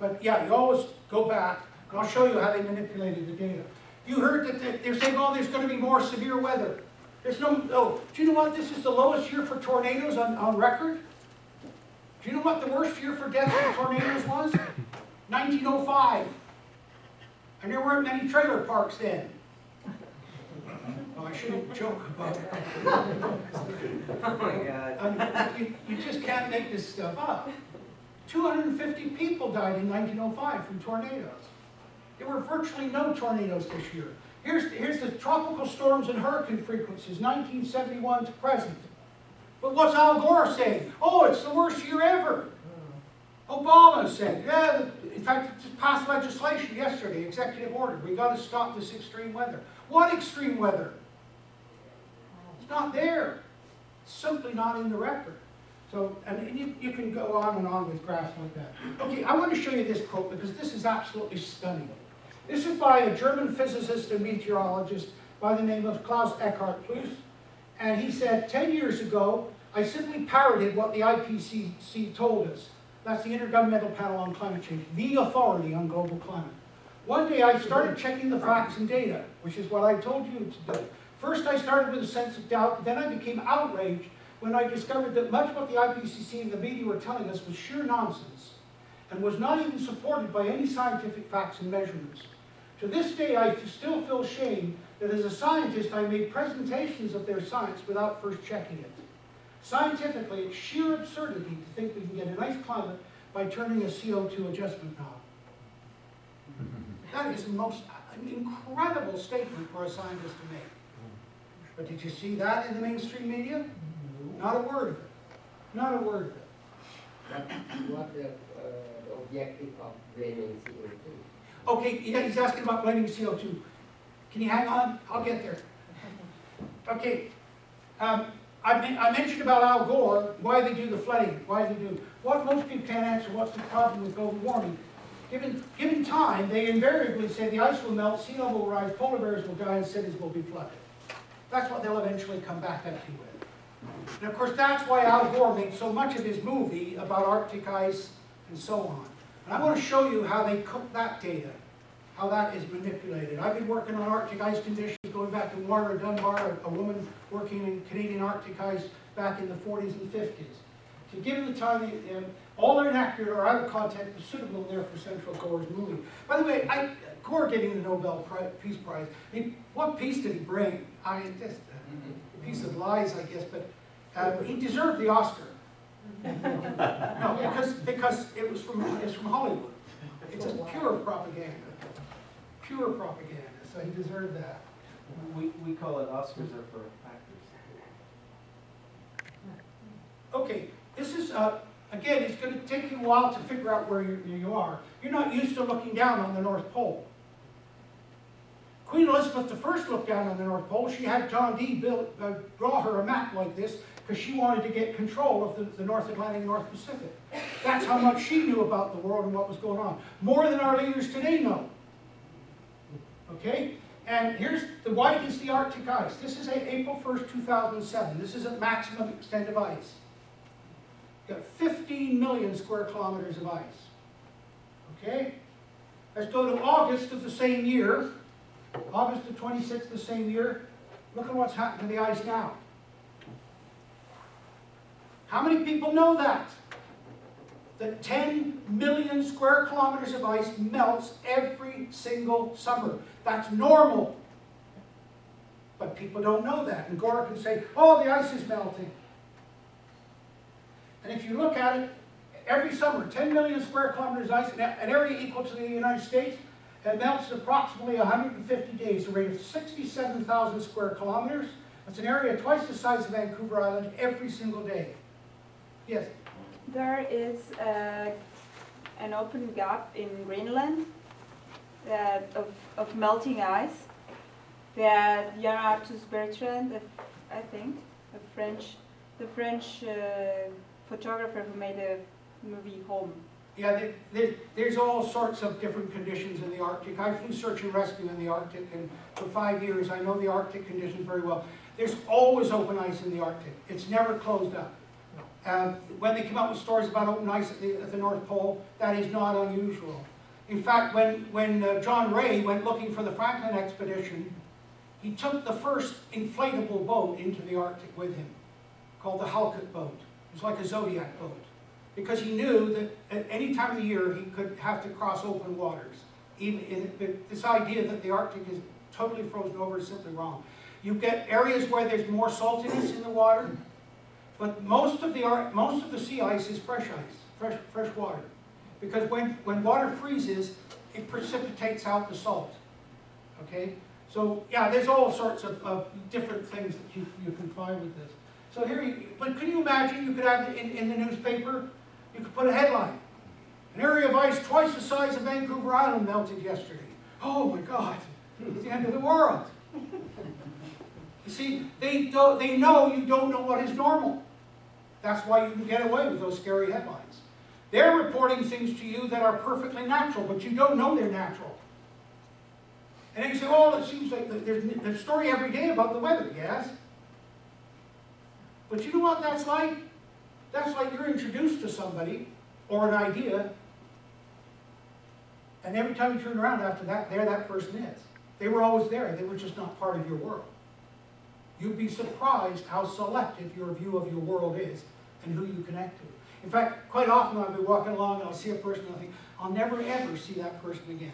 But yeah, you always go back, and I'll show you how they manipulated the data. You heard that they're saying, oh, there's going to be more severe weather. There's do you know what? This is the lowest year for tornadoes on record. Do you know what the worst year for deaths from tornadoes was? 1905. And there weren't many trailer parks then. Oh, I shouldn't joke about it. Oh my God. You just can't make this stuff up. 250 people died in 1905 from tornadoes. There were virtually no tornadoes this year. Here's the tropical storms and hurricane frequencies, 1971 to present. But what's Al Gore saying? Oh, it's the worst year ever. Obama said, yeah, in fact, it just passed legislation yesterday, executive order. We got to stop this extreme weather. What extreme weather? It's not there. It's simply not in the record. So, and you can go on and on with graphs like that. Okay, I want to show you this quote because this is absolutely stunning. This is by a German physicist and meteorologist by the name of Klaus Eckhart Plus. And he said, 10 years ago, I simply parroted what the IPCC told us. That's the Intergovernmental Panel on Climate Change, the authority on global climate. One day I started checking the facts and data, which is what I told you to do. First I started with a sense of doubt, then I became outraged when I discovered that much of what the IPCC and the media were telling us was sheer nonsense and was not even supported by any scientific facts and measurements. To this day, I still feel shame that as a scientist, I made presentations of their science without first checking it. Scientifically, it's sheer absurdity to think we can get a nice climate by turning a CO2 adjustment knob. That is an incredible statement for a scientist to make. But did you see that in the mainstream media? Not a word of it. Not a word of it. What the objective of blaming CO2? Okay, yeah, he's asking about blaming CO2. Can you hang on? I'll get there. Okay, I mentioned about Al Gore, why they do the flooding, why they do. What most people can't answer, what's the problem with global warming? Given time, they invariably say the ice will melt, sea level will rise, polar bears will die, and cities will be flooded. That's what they'll eventually come back at you with. And of course, that's why Al Gore made so much of his movie about Arctic ice and so on. And I want to show you how they cook that data, how that is manipulated. I've been working on Arctic ice conditions going back to Warner Dunbar, a woman working in Canadian Arctic ice back in the 40s and 50s. To give the time, all inaccurate or out of context is suitable there for Central Gore's movie. By the way, Gore getting the Nobel Peace Prize, I mean, what peace did he bring? I mean, just a piece of lies, I guess, but he deserved the Oscar. No, because it's from Hollywood. It's just pure propaganda. Pure propaganda, so he deserved that. We call it Oscars are for actors. Okay, this is, again, it's going to take you a while to figure out where you are. You're not used to looking down on the North Pole. Queen Elizabeth I looked down on the North Pole. She had John Dee draw her a map like this because she wanted to get control of the North Atlantic and North Pacific. That's how much she knew about the world and what was going on. More than our leaders today know. Okay? And here's white is the Arctic ice. This is April 1st, 2007. This is at maximum extent of ice. You've got 15 million square kilometers of ice. Okay? Let's go to August of the same year. August the 26th of the same year. Look at what's happened to the ice now. How many people know that? That 10 million square kilometers of ice melts every single summer. That's normal. But people don't know that. And Gore can say, oh, the ice is melting. And if you look at it, every summer, 10 million square kilometers of ice, an area equal to the United States, it melts in approximately 150 days, a rate of 67,000 square kilometers. That's an area twice the size of Vancouver Island every single day. Yes? There is an open gap in Greenland of melting ice that Jan Arthus Bertrand, I think, the French photographer who made the movie Home. Yeah, there's all sorts of different conditions in the Arctic. I flew search and rescue in the Arctic, and for 5 years I know the Arctic conditions very well. There's always open ice in the Arctic. It's never closed up. When they come out with stories about open ice at the North Pole, that is not unusual. In fact, when John Ray went looking for the Franklin expedition, he took the first inflatable boat into the Arctic with him, called the Halkett boat. It was like a Zodiac boat, because he knew that at any time of the year he could have to cross open waters. This idea that the Arctic is totally frozen over is simply wrong. You get areas where there's more saltiness in the water, but most of the sea ice is fresh ice, fresh water. Because when water freezes, it precipitates out the salt. Okay? So, yeah, there's all sorts of different things that you can find with this. So here, but can you imagine, you could have in the newspaper, you could put a headline. An area of ice twice the size of Vancouver Island melted yesterday. Oh my God, it's the end of the world. You see, they know you don't know what is normal. That's why you can get away with those scary headlines. They're reporting things to you that are perfectly natural, but you don't know they're natural. And then you say, oh, it seems like there's a story every day about the weather. Yes. But you know what that's like? That's like you're introduced to somebody or an idea, and every time you turn around after that, there that person is. They were always there. They were just not part of your world. You'd be surprised how selective your view of your world is and who you connect to. In fact, quite often I'll be walking along and I'll see a person and I'll think, I'll never ever see that person again.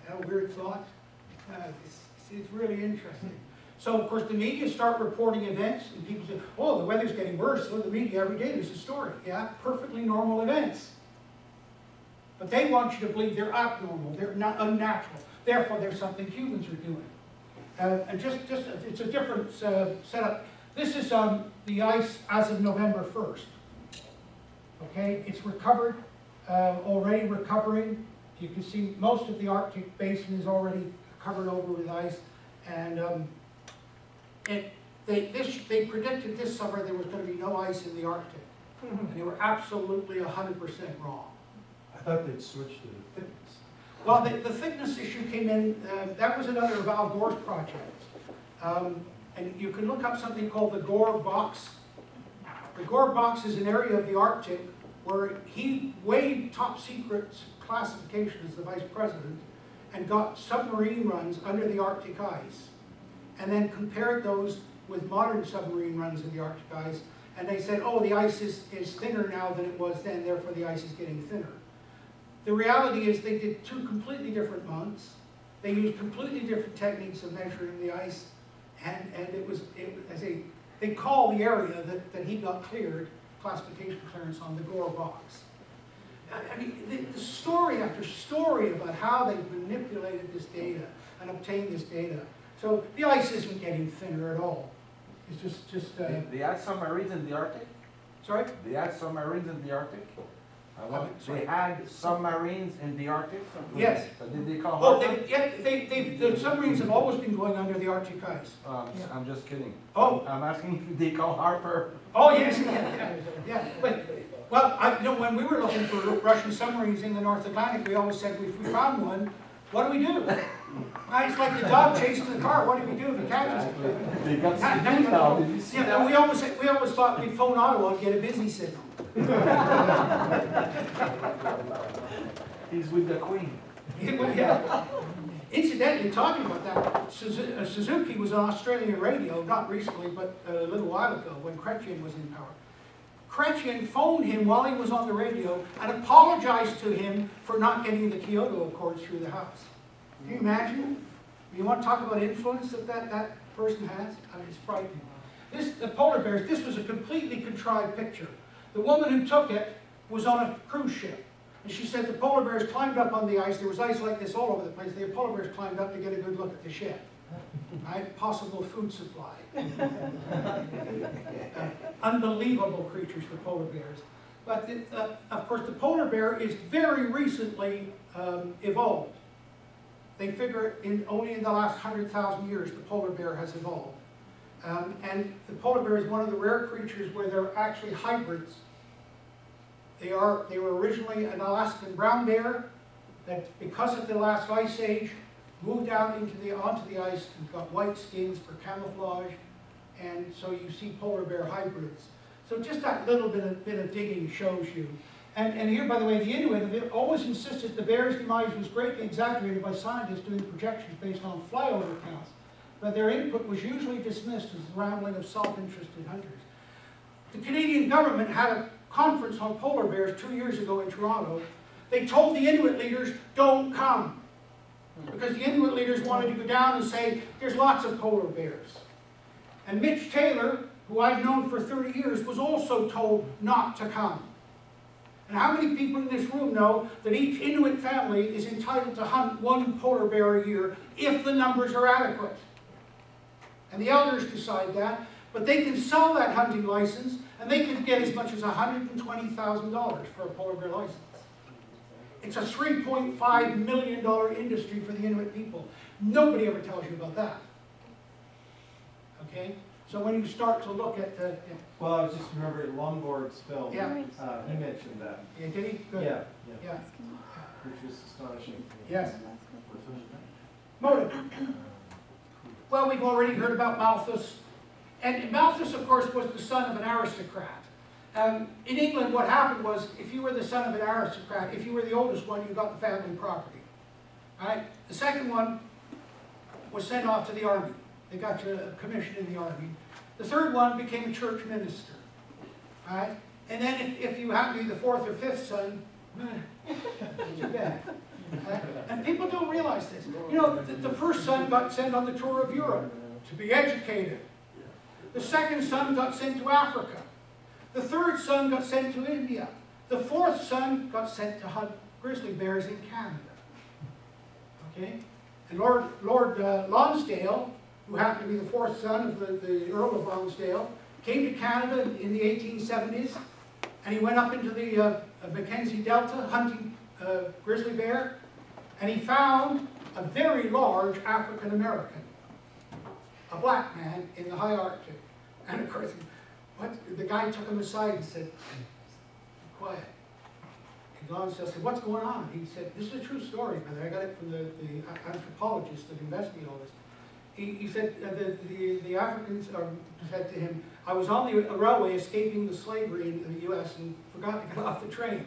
Is that a weird thought? It's really interesting. So, of course, the media start reporting events, and people say, oh, the weather's getting worse. So the media, every day there's a story. Yeah, perfectly normal events. But they want you to believe they're abnormal, they're not unnatural. Therefore, there's something humans are doing. And just it's a different setup. This is the ice as of November 1st. Okay, it's recovered, already recovering. You can see most of the Arctic basin is already covered over with ice. And they predicted this summer there was going to be no ice in the Arctic. And they were absolutely 100% wrong. I thought they'd switch to the thickness. Well, the thickness issue came in, that was another of Al Gore's projects. And you can look up something called the Gore Box. The Gore Box is an area of the Arctic where he waived top secret classification as the vice president and got submarine runs under the Arctic ice, and then compared those with modern submarine runs in the Arctic ice, and they said, oh, the ice is thinner now than it was then, therefore the ice is getting thinner. The reality is they did two completely different months. They used completely different techniques of measuring the ice, and they call the area that he got cleared, classification clearance on, the Gore Box. I mean, the story after story about how they've manipulated this data and obtained this data. So the ice isn't getting thinner at all. It's just They had submarines in the Arctic? sorry? They had submarines in the Arctic? Sorry. They had submarines in the Arctic? Yes. Did they call Oh, Harper? the submarines have always been going under the Arctic ice. I'm just kidding. Oh. I'm asking if they call Harper. Oh, yes, yeah. But, well, you know, when we were looking for Russian submarines in the North Atlantic, we always said, if we found one, what do we do? It's like the dog chasing the car. What do we do if he catches it? They got CDs now. Did you see Yeah, that? but we always thought we'd phone Ottawa and get a busy signal. He's with the Queen. Yeah. Incidentally, talking about that, Suzuki was on Australian radio, not recently, but a little while ago, when Chrétien was in power. Chrétien phoned him while he was on the radio and apologized to him for not getting the Kyoto Accords through the House. Can you imagine? You want to talk about influence that that person has? I mean, it's frightening. The polar bears, this was a completely contrived picture. The woman who took it was on a cruise ship. And she said the polar bears climbed up on the ice. There was ice like this all over the place. The polar bears climbed up to get a good look at the ship. Right? Possible food supply. Unbelievable creatures, the polar bears. But of course, the polar bear is very recently evolved. They figure only in the last 100,000 years the polar bear has evolved. And the polar bear is one of the rare creatures where they're actually hybrids. They were originally an Alaskan brown bear that, because of the last ice age, moved out onto the ice and got white skins for camouflage, and so you see polar bear hybrids. So just that little bit of digging shows you. And here, by the way, the Inuit have always insisted the bear's demise was greatly exaggerated by scientists doing projections based on flyover counts, but their input was usually dismissed as the rambling of self-interested hunters. The Canadian government had a conference on polar bears 2 years ago in Toronto. They told the Inuit leaders, don't come. Because the Inuit leaders wanted to go down and say, there's lots of polar bears. And Mitch Taylor, who I've known for 30 years, was also told not to come. And how many people in this room know that each Inuit family is entitled to hunt one polar bear a year if the numbers are adequate? And the elders decide that, but they can sell that hunting license and they can get as much as $120,000 for a polar bear license. It's a $3.5 million industry for the Inuit people. Nobody ever tells you about that. Okay? So when you start to look at the... Well, I was just remembering Longboard's film. Yeah. He mentioned that. Yeah, did he? Good. Yeah, Yeah. which was astonishing. Yes. Motive. Well, we've already heard about Malthus. And Malthus, of course, was the son of an aristocrat. In England, what happened was, if you were the son of an aristocrat, if you were the oldest one, you got the family property. Right? The second one was sent off to the army. They got you a commission in the army. The third one became a church minister. Right? And then if you happen to be the fourth or fifth son, too bad. And people don't realize this. You know, the first son got sent on the tour of Europe to be educated. The second son got sent to Africa. The third son got sent to India. The fourth son got sent to hunt grizzly bears in Canada. Okay? And Lord Lonsdale, who happened to be the fourth son of the Earl of Lonsdale, came to Canada in the 1870s, and he went up into the Mackenzie Delta hunting grizzly bear, and he found a very large African American, a black man in the high Arctic. And of course, the guy took him aside and said, "Be quiet." And Lonsdale said, "What's going on?" He said, "This is a true story, brother. I got it from the anthropologist that investigated all this." He said the Africans said to him, "I was on the railway escaping the slavery in the U.S. and forgot to get off the train.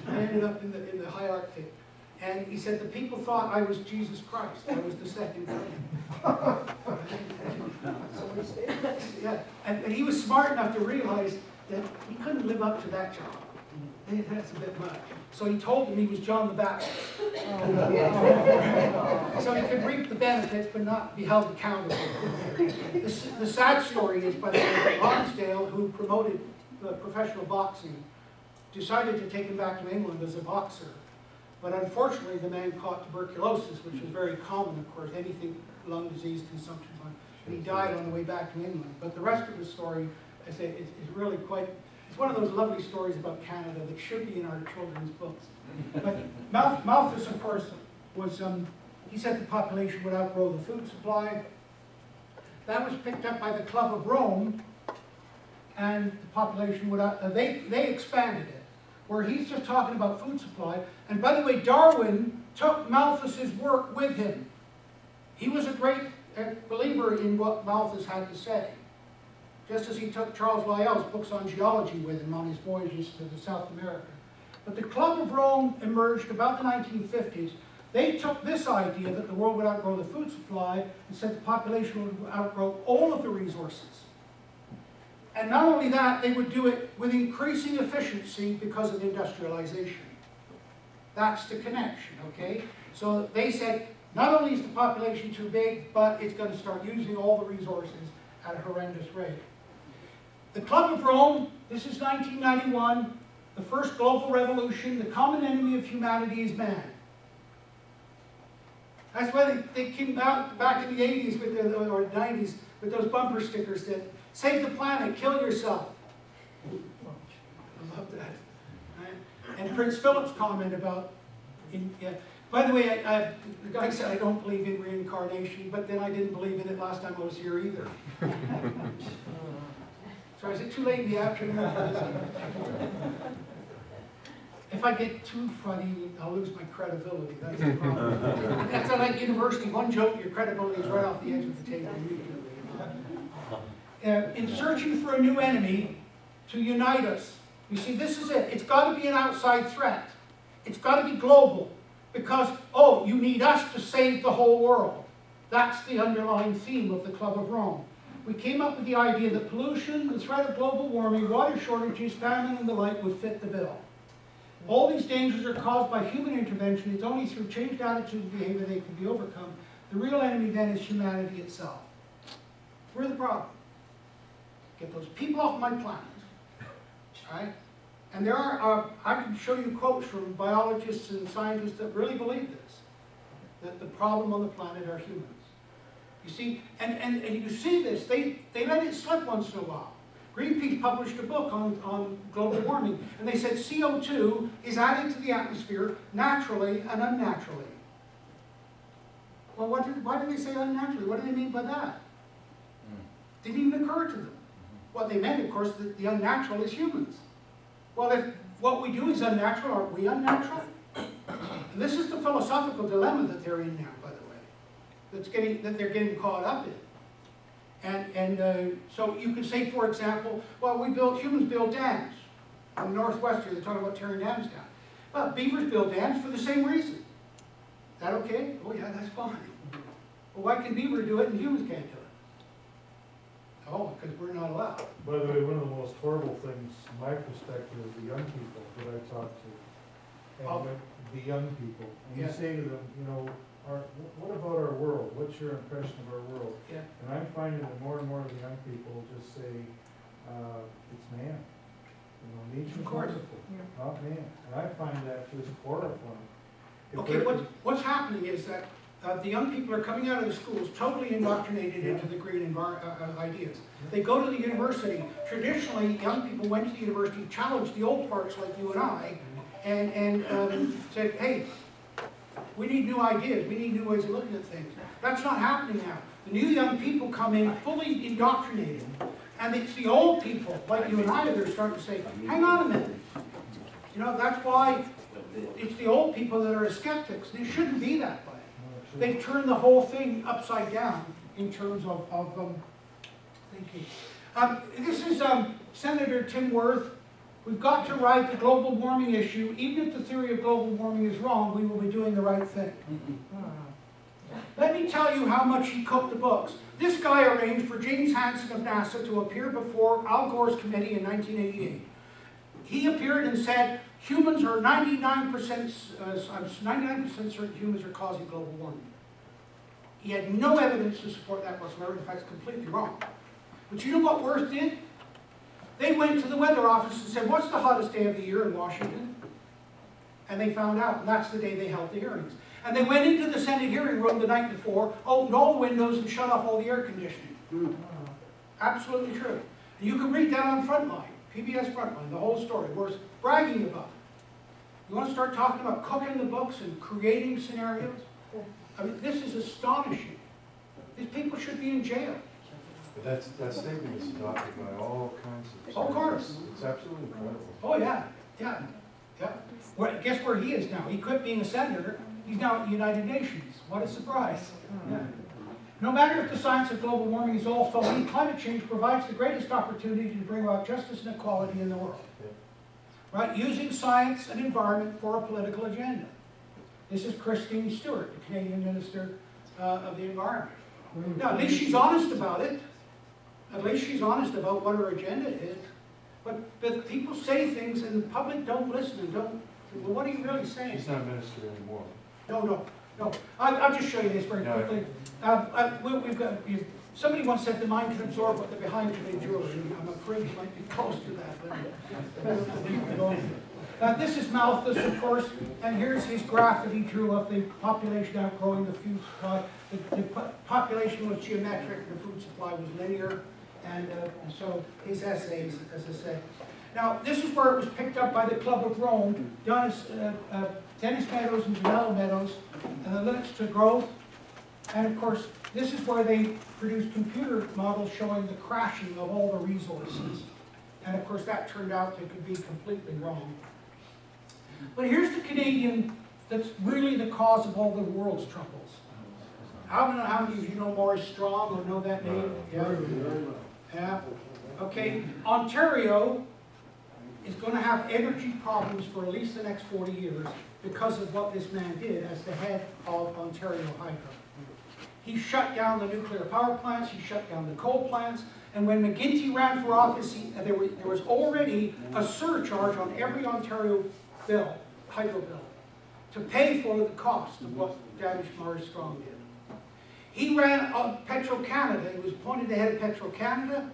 I ended up in the high Arctic." And he said, "The people thought I was Jesus Christ. I was the second coming." Yeah, and he was smart enough to realize that he couldn't live up to that job. That's a bit much. So he told them he was John the Baptist. So he could reap the benefits but not be held accountable. The sad story is, by the way, Lonsdale, who promoted professional boxing, decided to take him back to England as a boxer. But unfortunately, the man caught tuberculosis, which is very common, of course, anything, lung disease, consumption, and he died on the way back to England. But the rest of the story, I say, is really quite, it's one of those lovely stories about Canada that should be in our children's books. But Malthus, of course, was, he said the population would outgrow the food supply. That was picked up by the Club of Rome, and the population would, they expanded it, where he's just talking about food supply. And by the way, Darwin took Malthus's work with him. He was a great believer in what Malthus had to say, just as he took Charles Lyell's books on geology with him on his voyages to the South America. But the Club of Rome emerged about the 1950s. They took this idea that the world would outgrow the food supply and said the population would outgrow all of the resources. And not only that, they would do it with increasing efficiency because of industrialization. That's the connection, okay? So they said, not only is the population too big, but it's going to start using all the resources at a horrendous rate. The Club of Rome, this is 1991, the first global revolution. The common enemy of humanity is man. That's why they came out back in the 80s with or 90s with those bumper stickers that save the planet, kill yourself. I love that. Right? And Prince Philip's comment about, by the way, the guy said I don't believe in reincarnation, but then I didn't believe in it last time I was here either. So is it too late in the afternoon for this? If I get too funny, I'll lose my credibility. That's the problem. That's like university. One joke, your credibility is right off the edge of the table immediately. In searching for a new enemy to unite us, you see, this is it. It's got to be an outside threat. It's got to be global. Because, oh, you need us to save the whole world. That's the underlying theme of the Club of Rome. We came up with the idea that pollution, the threat of global warming, water shortages, famine, and the like would fit the bill. All these dangers are caused by human intervention. It's only through changed attitudes and behavior they can be overcome. The real enemy then is humanity itself. We're the problem. Get those people off my planet. Right? And there are, I can show you quotes from biologists and scientists that really believe this, that the problem on the planet are humans. You see, and you see this, they let it slip once in a while. Greenpeace published a book on global warming, and they said CO2 is added to the atmosphere naturally and unnaturally. Well, why did they say unnaturally? What do they mean by that? Didn't even occur to them. What they meant, of course, that the unnatural is humans. Well, if what we do is unnatural, aren't we unnatural? And this is the philosophical dilemma that they're in now, by the way, that they're getting caught up in. And so you could say, for example, well, humans build dams. In the Northwest here, they're talking about tearing dams down. Well, beavers build dams for the same reason. Is that okay? Oh yeah, that's fine. Well, why can beaver do it and humans can't do it? Oh, because we're not allowed. By the way, one of the most horrible things, from my perspective, is the young people that I talk to. And the young people. And you say to them, you know, what about our world? What's your impression of our world? Yeah. And I'm finding that more and more of the young people just say, it's man. You know, nature's wonderful, not man. And I find that just horrifying. Okay, what's happening is that the young people are coming out of the schools totally indoctrinated into the green ideas. They go to the university. Traditionally, young people went to the university, challenged the old parts like you and I, and said, hey, we need new ideas. We need new ways of looking at things. That's not happening now. The new young people come in fully indoctrinated, and it's the old people, like you and I, that are starting to say, hang on a minute. You know, that's why it's the old people that are skeptics. It shouldn't be that way. They've turned the whole thing upside down in terms of thinking. This is Senator Tim Wirth. We've got to ride the global warming issue. Even if the theory of global warming is wrong, we will be doing the right thing. Let me tell you how much he cooked the books. This guy arranged for James Hansen of NASA to appear before Al Gore's committee in 1988. He appeared and said, humans are 99% certain humans are causing global warming. He had no evidence to support that whatsoever. In fact, it's completely wrong. But you know what Wirth did? They went to the weather office and said, what's the hottest day of the year in Washington? And they found out, and that's the day they held the hearings. And they went into the Senate hearing room the night before, opened all the windows and shut off all the air conditioning. Absolutely true. And you can read that on Frontline, PBS Frontline, the whole story. We're bragging about it. You want to start talking about cooking the books and creating scenarios? I mean, this is astonishing. These people should be in jail. But that statement is adopted by all kinds of... Of course. It's absolutely incredible. Oh, yeah. Well, guess where he is now? He quit being a senator. He's now at the United Nations. What a surprise. Yeah. No matter if the science of global warming is all phony, climate change provides the greatest opportunity to bring about justice and equality in the world. Right? Using science and environment for a political agenda. This is Christine Stewart, the Canadian Minister of the Environment. Now, at least she's honest about it. At least she's honest about what her agenda is. But people say things and the public don't listen and don't, well, what are you really saying? She's not a minister anymore. No. I'll just show you this very quickly. We've got, somebody once said the mind can absorb what the behind can endure, and I'm afraid you might be close to that. This is Malthus, of course, and here's his graph that he drew of the population outgrowing the food supply. The population was geometric, the food supply was linear, and so his essays, as I said. Now, this is where it was picked up by the Club of Rome, Dennis Meadows and Janelle Meadows, and the limits to growth. And of course, this is where they produced computer models showing the crashing of all the resources. And of course, that turned out to be completely wrong. But here's the Canadian that's really the cause of all the world's troubles. I don't know how many of you know Maurice Strong or know that name? Yeah. Okay, Ontario is going to have energy problems for at least the next 40 years because of what this man did as the head of Ontario Hydro. He shut down the nuclear power plants, he shut down the coal plants, and when McGuinty ran for office, there was already a surcharge on every Ontario bill, hydro bill, to pay for the cost of what damage Maurice Strong did. He ran Petro-Canada, he was appointed the head of Petro-Canada,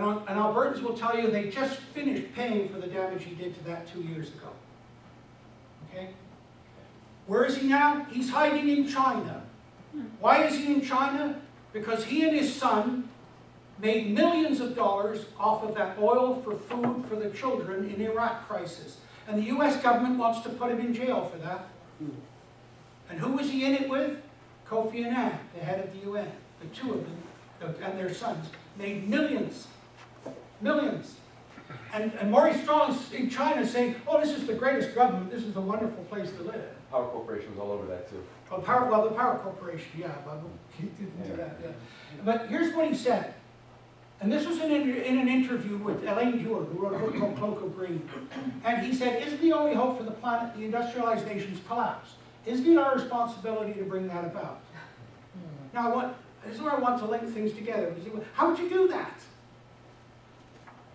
And Albertans will tell you they just finished paying for the damage he did to that 2 years ago. Okay? Where is he now? He's hiding in China. Why is he in China? Because he and his son made millions of dollars off of that oil for food for the children in the Iraq crisis. And the US government wants to put him in jail for that. And who was he in it with? Kofi Annan, the head of the UN. The two of them and their sons made millions. Millions. And Maurice Strong's in China saying, oh, this is the greatest government, this is a wonderful place to live. Power Corporation was all over that too. Oh, the Power Corporation, yeah, but he didn't do that, yeah. But here's what he said. And this was in an interview with Elaine Dewar, who wrote a book called Cloak of Green. And he said, isn't the only hope for the planet the industrialized nations collapse? Isn't it our responsibility to bring that about? Now, this is where I want to link things together. How would you do that?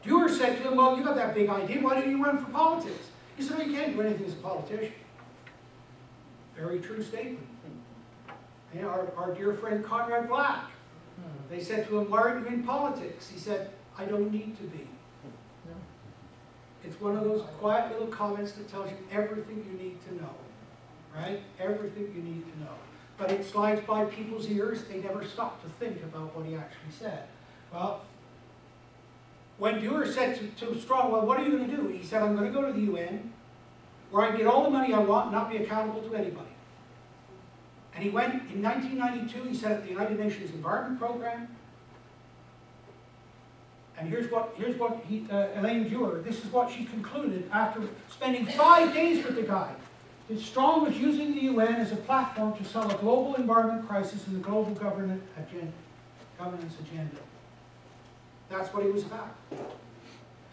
Dewar said to him, well, you got that big idea, why don't you run for politics? He said, well, you can't do anything as a politician. Very true statement. And our dear friend Conrad Black, they said to him, why aren't you in politics? He said, I don't need to be. It's one of those quiet little comments that tells you everything you need to know. Right? Everything you need to know. But it slides by people's ears. They never stop to think about what he actually said. Well, when Dewar said to Strong, well, what are you going to do? He said, I'm going to go to the UN, where I can get all the money I want and not be accountable to anybody. And he went, in 1992, he set up the United Nations Environment Program. And here's what Elaine Dewar, this is what she concluded after spending 5 days with the guy. That Strong was using the UN as a platform to sell a global environment crisis and the global governance agenda. That's what he was about.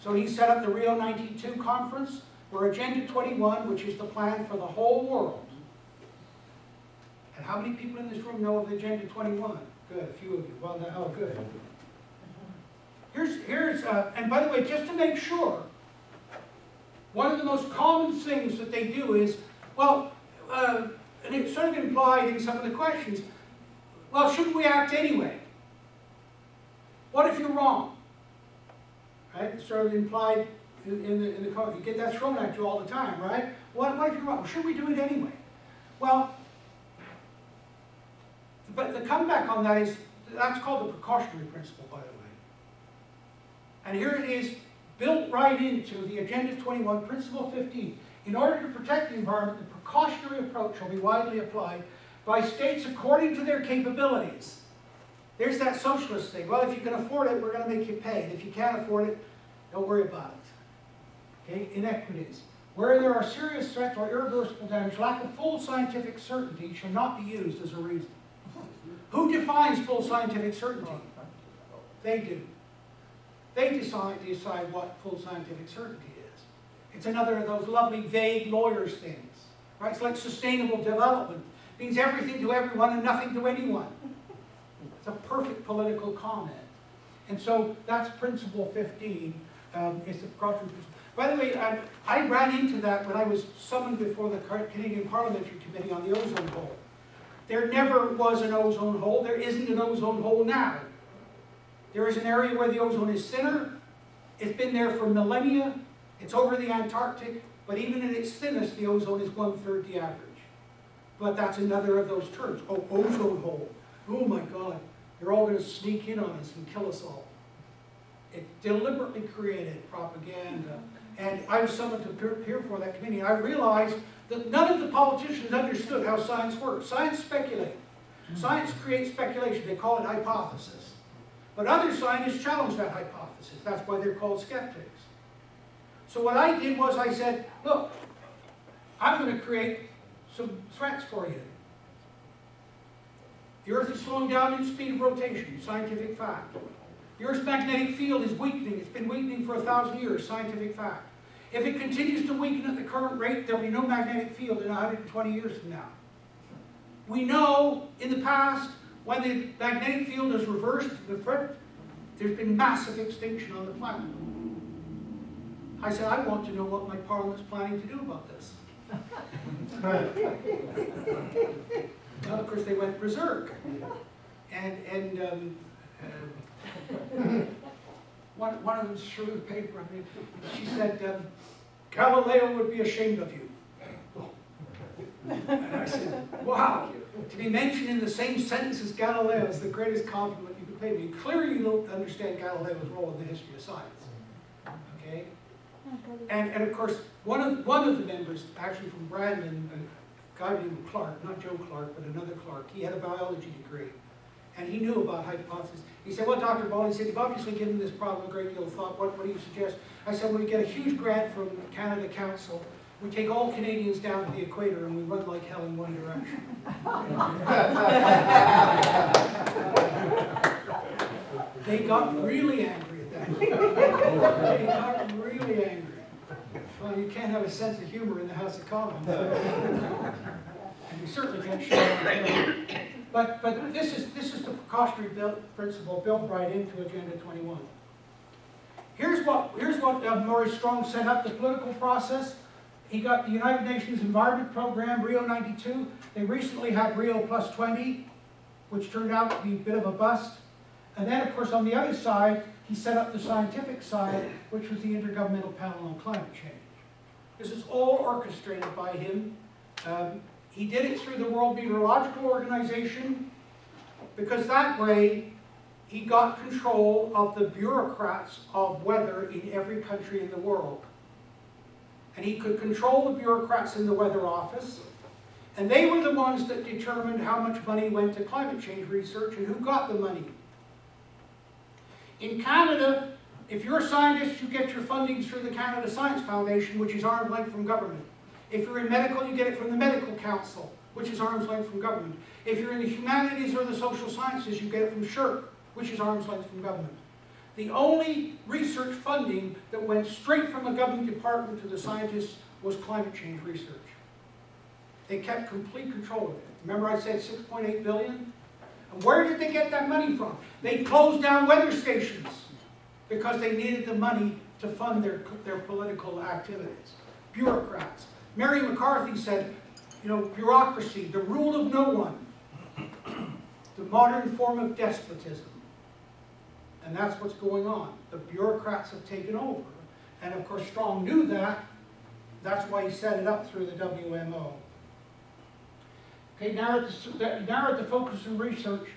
So he set up the Rio 92 conference, where Agenda 21, which is the plan for the whole world. And how many people in this room know of Agenda 21? Good, a few of you. Well, oh, good. And by the way, just to make sure, one of the most common things that they do is, well, and it's sort of implied in some of the questions, well, shouldn't we act anyway? What if you're wrong? Right? It's sort of implied in the you get that thrown at you all the time, right? What if you're wrong? Should we do it anyway? Well, but the comeback on that is, that's called the precautionary principle, by the way. And here it is, built right into the Agenda 21, Principle 15. In order to protect the environment, the precautionary approach shall be widely applied by states according to their capabilities. There's that socialist thing. Well, if you can afford it, we're going to make you pay. And if you can't afford it, don't worry about it. Okay? Inequities. Where there are serious threats or irreversible damage, lack of full scientific certainty shall not be used as a reason. Who defines full scientific certainty? They do. They decide what full scientific certainty is. It's another of those lovely vague lawyers things. Right? It's like sustainable development. It means everything to everyone and nothing to anyone. It's a perfect political comment. And so that's Principle 15, is the precautionary principle. By the way, I ran into that when I was summoned before the Canadian Parliamentary Committee on the ozone hole. There never was an ozone hole. There isn't an ozone hole now. There is an area where the ozone is thinner. It's been there for millennia. It's over the Antarctic. But even in its thinnest, the ozone is 1/3 the average. But that's another of those terms. Oh, ozone hole. Oh my God. They're all going to sneak in on us and kill us all. It deliberately created propaganda. And I was summoned to appear before that committee. I realized that none of the politicians understood how science works. Science speculates. Science creates speculation. They call it hypothesis. But other scientists challenge that hypothesis. That's why they're called skeptics. So what I did was I said, look, I'm going to create some threats for you. The Earth is slowing down in speed of rotation, scientific fact. The Earth's magnetic field is weakening. It's been weakening for 1,000 years, scientific fact. If it continues to weaken at the current rate, there'll be no magnetic field in 120 years from now. We know in the past, when the magnetic field has reversed, there's been massive extinction on the planet. I said, I want to know what my parliament's planning to do about this. Well, of course, they went berserk. one of them threw the paper at me. She said, Galileo would be ashamed of you. And I said, wow, to be mentioned in the same sentence as Galileo is the greatest compliment you could pay me. Clearly you don't understand Galileo's role in the history of science. Okay? And of course, one of the members, actually from Brandon, a guy named Clark, not Joe Clark, but another Clark, he had a biology degree. And he knew about hypotheses. He said, well, Dr. Ball, he said, you've obviously given this problem a great deal of thought. What do you suggest? I said, well, we get a huge grant from Canada Council. We take all Canadians down to the equator and we run like hell in one direction. They got really angry at that. They got really angry. Well, you can't have a sense of humor in the House of Commons. And you certainly can't show it. But this is the precautionary principle built right into Agenda 21. Here's what Maurice Strong set up the political process. He got the United Nations Environment Program, Rio 92. They recently had Rio Plus 20, which turned out to be a bit of a bust. And then, of course, on the other side, he set up the scientific side, which was the Intergovernmental Panel on Climate Change. This is all orchestrated by him. He did it through the World Meteorological Organization, because that way he got control of the bureaucrats of weather in every country in the world. And he could control the bureaucrats in the Weather Office, and they were the ones that determined how much money went to climate change research and who got the money. In Canada, if you're a scientist, you get your funding through the Canada Science Foundation, which is arm's length from government. If you're in medical, you get it from the Medical Council, which is arm's length from government. If you're in the humanities or the social sciences, you get it from SSHRC, which is arm's length from government. The only research funding that went straight from a government department to the scientists was climate change research. They kept complete control of it. Remember I said $6.8 billion? And where did they get that money from? They closed down weather stations because they needed the money to fund their political activities. Bureaucrats. Mary McCarthy said, you know, bureaucracy, the rule of no one, the modern form of despotism. And that's what's going on. The bureaucrats have taken over. And of course, Strong knew that. That's why he set it up through the WMO. Okay, now at the focus of research.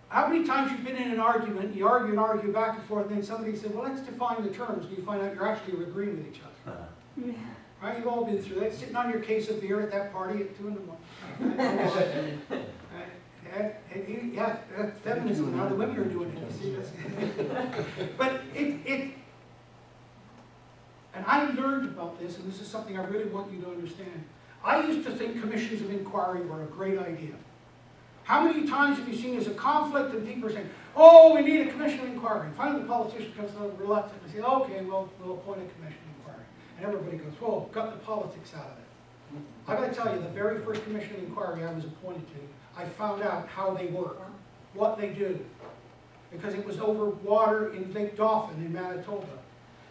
How many times you've been in an argument, you argue and argue back and forth, and then somebody said, well, let's define the terms, and you find out you're actually agreeing with each other. Yeah. Right? You've all been through that, sitting on your case of beer at that party at 2 in the morning. Yeah, that's feminism now, the women are doing it, you see this. But and I learned about this, and this is something I really want you to understand. I used to think commissions of inquiry were a great idea. How many times have you seen there's a conflict and people are saying, oh, we need a commission of inquiry. And finally the politician comes out reluctant and says, okay, well, we'll appoint a commission of inquiry. And everybody goes, whoa, got the politics out of it. I gotta tell you, the very first commission of inquiry I was appointed to, I found out how they work, what they do. Because it was over water in Lake Dauphin in Manitoba.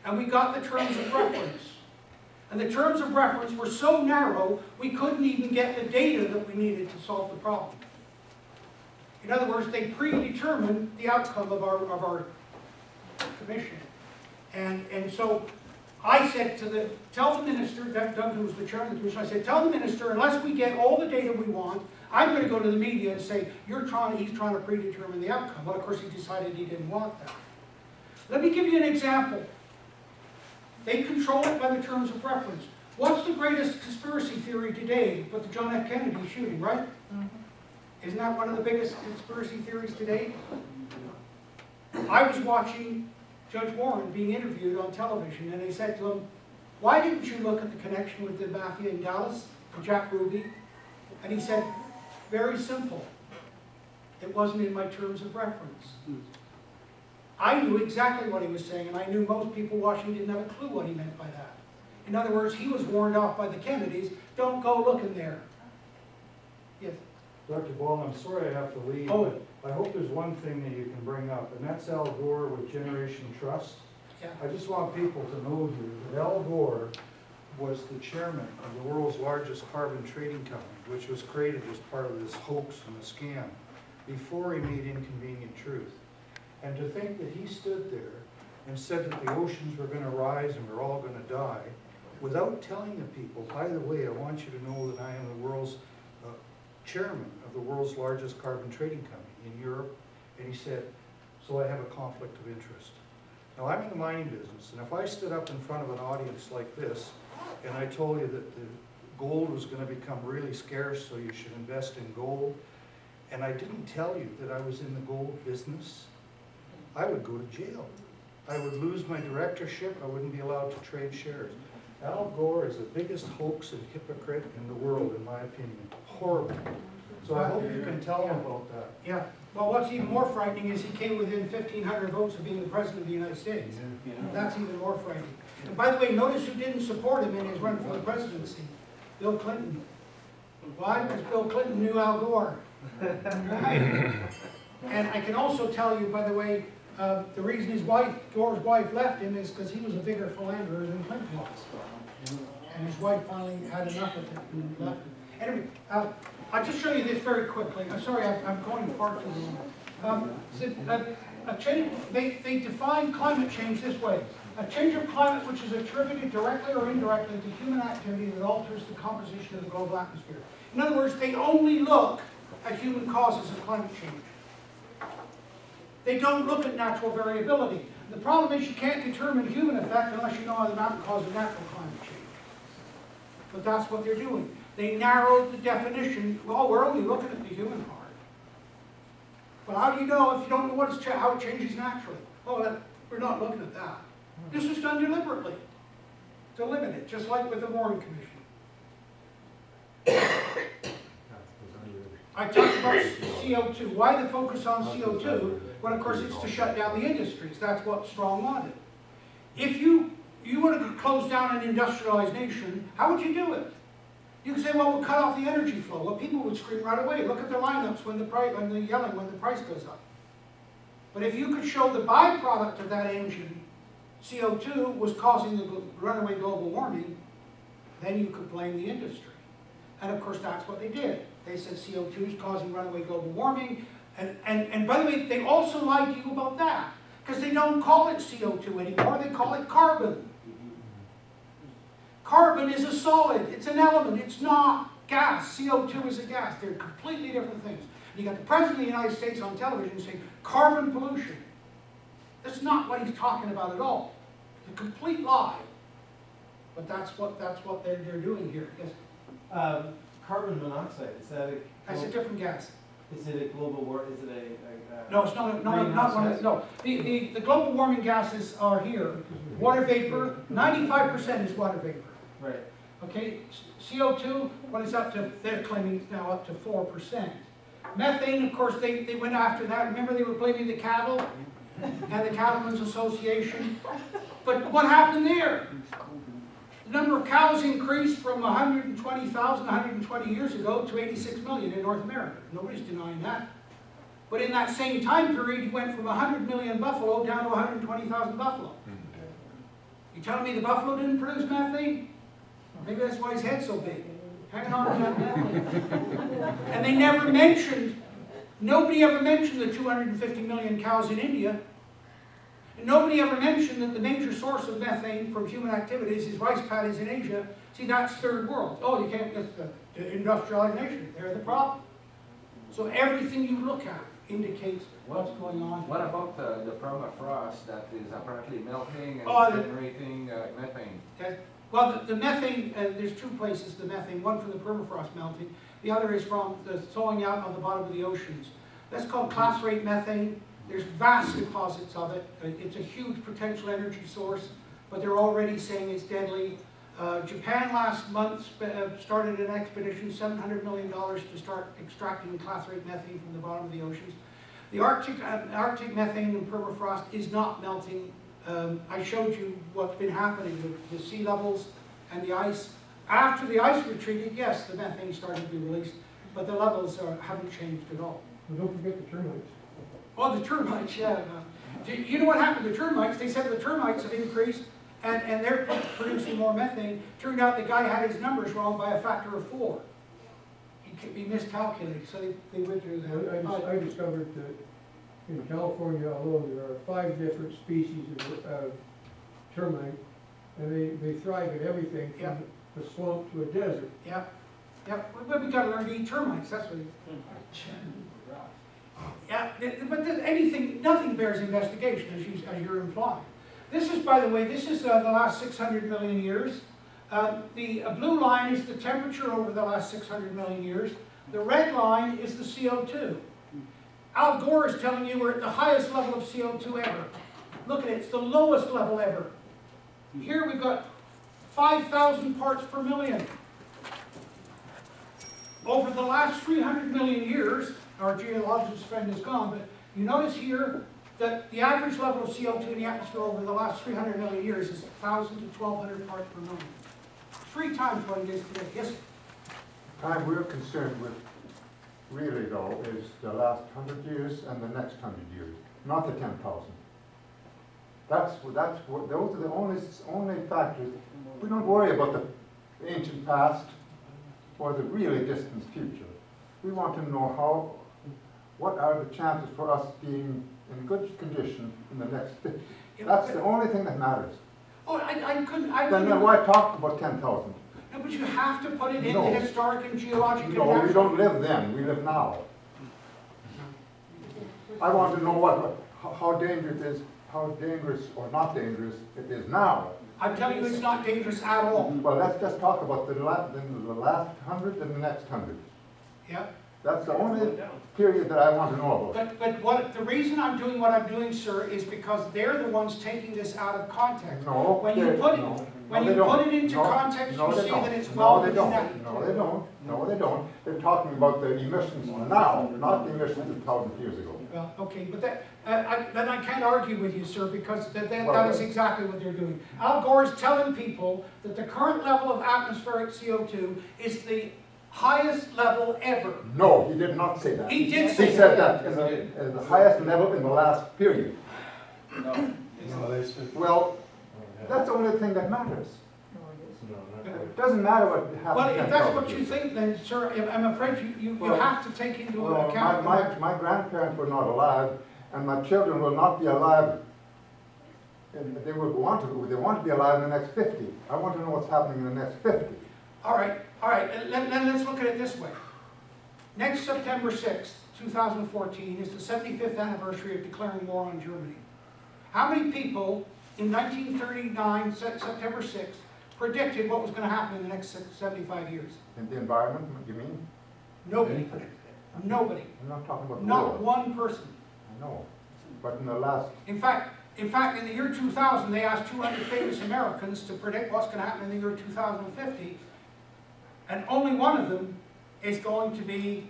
And we got the terms of reference. And the terms of reference were so narrow, we couldn't even get the data that we needed to solve the problem. In other words, they predetermined the outcome of our commission. And so I said tell the minister, Doug, who was the chairman of the commission, I said, tell the minister, unless we get all the data we want, I'm going to go to the media and say, he's trying to predetermine the outcome. Well, of course, he decided he didn't want that. Let me give you an example. They control it by the terms of reference. What's the greatest conspiracy theory today but the John F. Kennedy shooting, right? Mm-hmm. Isn't that one of the biggest conspiracy theories today? I was watching Judge Warren being interviewed on television, and they said to him, why didn't you look at the connection with the mafia in Dallas and Jack Ruby? And he said, very simple. It wasn't in my terms of reference. I knew exactly what he was saying, and I knew most people watching didn't have a clue what he meant by that. In other words, he was warned off by the Kennedys, don't go looking there. Yes? Dr. Ball, I'm sorry I have to leave, but I hope there's one thing that you can bring up, and that's Al Gore with Generation Trust. Yeah. I just want people to know here that Al Gore was the chairman of the world's largest carbon trading company, which was created as part of this hoax and a scam. before he made Inconvenient Truth. And to think that he stood there and said that the oceans were gonna rise and we're all gonna die, without telling the people, by the way, I want you to know that I am the world's chairman of the world's largest carbon trading company in Europe. And he said, so I have a conflict of interest. Now, I'm in the mining business, and if I stood up in front of an audience like this, and I told you that the gold was gonna become really scarce, so you should invest in gold, and I didn't tell you that I was in the gold business, I would go to jail. I would lose my directorship, I wouldn't be allowed to trade shares. Al Gore is the biggest hoax and hypocrite in the world, in my opinion. Horrible. So I hope you can tell him about that. Yeah, well, what's even more frightening is he came within 1,500 votes of being the President of the United States. That's even more frightening. And by the way, notice who didn't support him in his run for the presidency. Bill Clinton. Why? Because Bill Clinton knew Al Gore. And I can also tell you, by the way, the reason his wife, Gore's wife, left him is because he was a bigger philanderer than Clinton was. And his wife finally had enough of it and left him. Anyway, I'll just show you this very quickly. I'm sorry, I'm going far too long. They define climate change this way. A change of climate which is attributed directly or indirectly to human activity that alters the composition of the global atmosphere. In other words, they only look at human causes of climate change. They don't look at natural variability. The problem is you can't determine human effect unless you know how the mountain causes natural climate change. But that's what they're doing. They narrowed the definition. Well, we're only looking at the human part. But how do you know if you don't know how it changes naturally? Oh, we're not looking at that. This is done deliberately to limit it, just like with the Warren Commission. I talked about CO2. Why the focus on CO2? Well, of course, it's to shut down the industries. That's what Strong wanted. If you wanted to close down an industrialized nation, how would you do it? You could say, well, we'll cut off the energy flow. Well, people would scream right away. Look at their lineups when they're yelling when the price goes up. But if you could show the byproduct of that engine, CO2, was causing the runaway global warming, then you could blame the industry. And of course, that's what they did. They said CO2 is causing runaway global warming. And by the way, they also lied to you about that. Because they don't call it CO2 anymore, they call it carbon. Carbon is a solid, it's an element, it's not gas. CO2 is a gas. They're completely different things. You got the President of the United States on television saying carbon pollution. That's not what he's talking about at all. It's a complete lie. But that's what they're doing here. Yes. Carbon monoxide, is that a... That's a different gas. Is it a global war, is it a No, it's not one of, no. The global warming gases are here. Water vapor, 95% is water vapor. Right. Okay, CO2, what is up to, they're claiming it's now up to 4%. Methane, of course, they went after that. Remember they were blaming the cattle and the Cattlemen's Association? But what happened there? The number of cows increased from 120,000 120 years ago to 86 million in North America. Nobody's denying that. But in that same time period, you went from 100 million buffalo down to 120,000 buffalo. You telling me the buffalo didn't produce methane? Maybe that's why his head's so big. Hanging on to that methane. And they never mentioned, nobody ever mentioned the 250 million cows in India. And nobody ever mentioned that the major source of methane from human activities is rice paddies in Asia. See, that's third world. Oh, you can't, that's the industrialized nation. They're the problem. So everything you look at indicates what's going on. What about the permafrost that is apparently melting and generating methane? Well, the methane, there's two places the methane, one from the permafrost melting, the other is from the thawing out of the bottom of the oceans. That's called class rate methane. There's vast deposits of it. It's a huge potential energy source, but they're already saying it's deadly. Japan last month started an expedition, $700 million to start extracting class rate methane from the bottom of the oceans. The Arctic methane and permafrost is not melting. I showed you what's been happening with the sea levels and the ice. After the ice retreated, yes, the methane started to be released, but the levels haven't changed at all. And don't forget the termites. Oh, the termites, yeah. You know what happened to the termites? They said the termites have increased and they're producing more methane. Turned out the guy had his numbers wrong by a factor of 4. He he miscalculated, so they withdrew that. I discovered that in California alone, there are 5 different species of termite, and they thrive in everything Yeah. from a swamp to a desert. Yeah, yeah, but we gotta learn to eat termites, that's what. Yeah, but anything, nothing bears investigation, as you're implying. This is, by the way, this is the last 600 million years. The blue line is the temperature over the last 600 million years. The red line is the CO2. Al Gore is telling you we're at the highest level of CO2 ever. Look at it, it's the lowest level ever. Here we've got 5,000 parts per million. Over the last 300 million years, our geologist friend is gone, but you notice here that the average level of CO2 in the atmosphere over the last 300 million years is 1,000 to 1,200 parts per million. 3 times what it is today. Yes? Time we're concerned with, really though, is the last 100 years and the next 100 years, not the 10,000. Those are the only factors. We don't worry about the ancient past or the really distant future. We want to know what are the chances for us being in good condition in the next 50. That's the only thing that matters. Oh, I couldn't. Then why talk about 10,000? No, but you have to put it in No. the historic and geologic and No, we natural. don't live then, we live now. I want to know how dangerous or not dangerous it is now. I'm telling you it's not dangerous at all. Well, let's just talk about the last 100 and the next 100. Yeah. That's the only period that I want to know about. But the reason I'm doing what I'm doing, sir, is because they're the ones taking this out of context. No, When you put it into context, you see that it's well within that. No, they don't. No, they don't. They're talking about the emissions now, not the emissions 1,000 years ago. Well, okay, but then I can't argue with you, sir, because that is exactly what they're doing. Al Gore is telling people that the current level of atmospheric CO2 is the highest level ever. No, he did not say that. He did say He said that in the highest level in the last period. No, they said. Well, that's the only thing that matters. No, not quite. It doesn't matter what happens. Well, if that's what you think, then, sir, I'm afraid you have to take into account. My grandparents were not alive, and my children will not be alive. And they want to be alive in the next 50. I want to know what's happening in the next 50. All right. Let's look at it this way. Next September 6th, 2014 is the 75th anniversary of declaring war on Germany. How many people in 1939, September 6th, predicted what was going to happen in the next 75 years? In the environment, you mean? Nobody. Nobody. I'm not talking about Not war. one person. I know. But in the last... In fact, in the year 2000, they asked 200 famous Americans to predict what's going to happen in the year 2050, and only one of them is going to be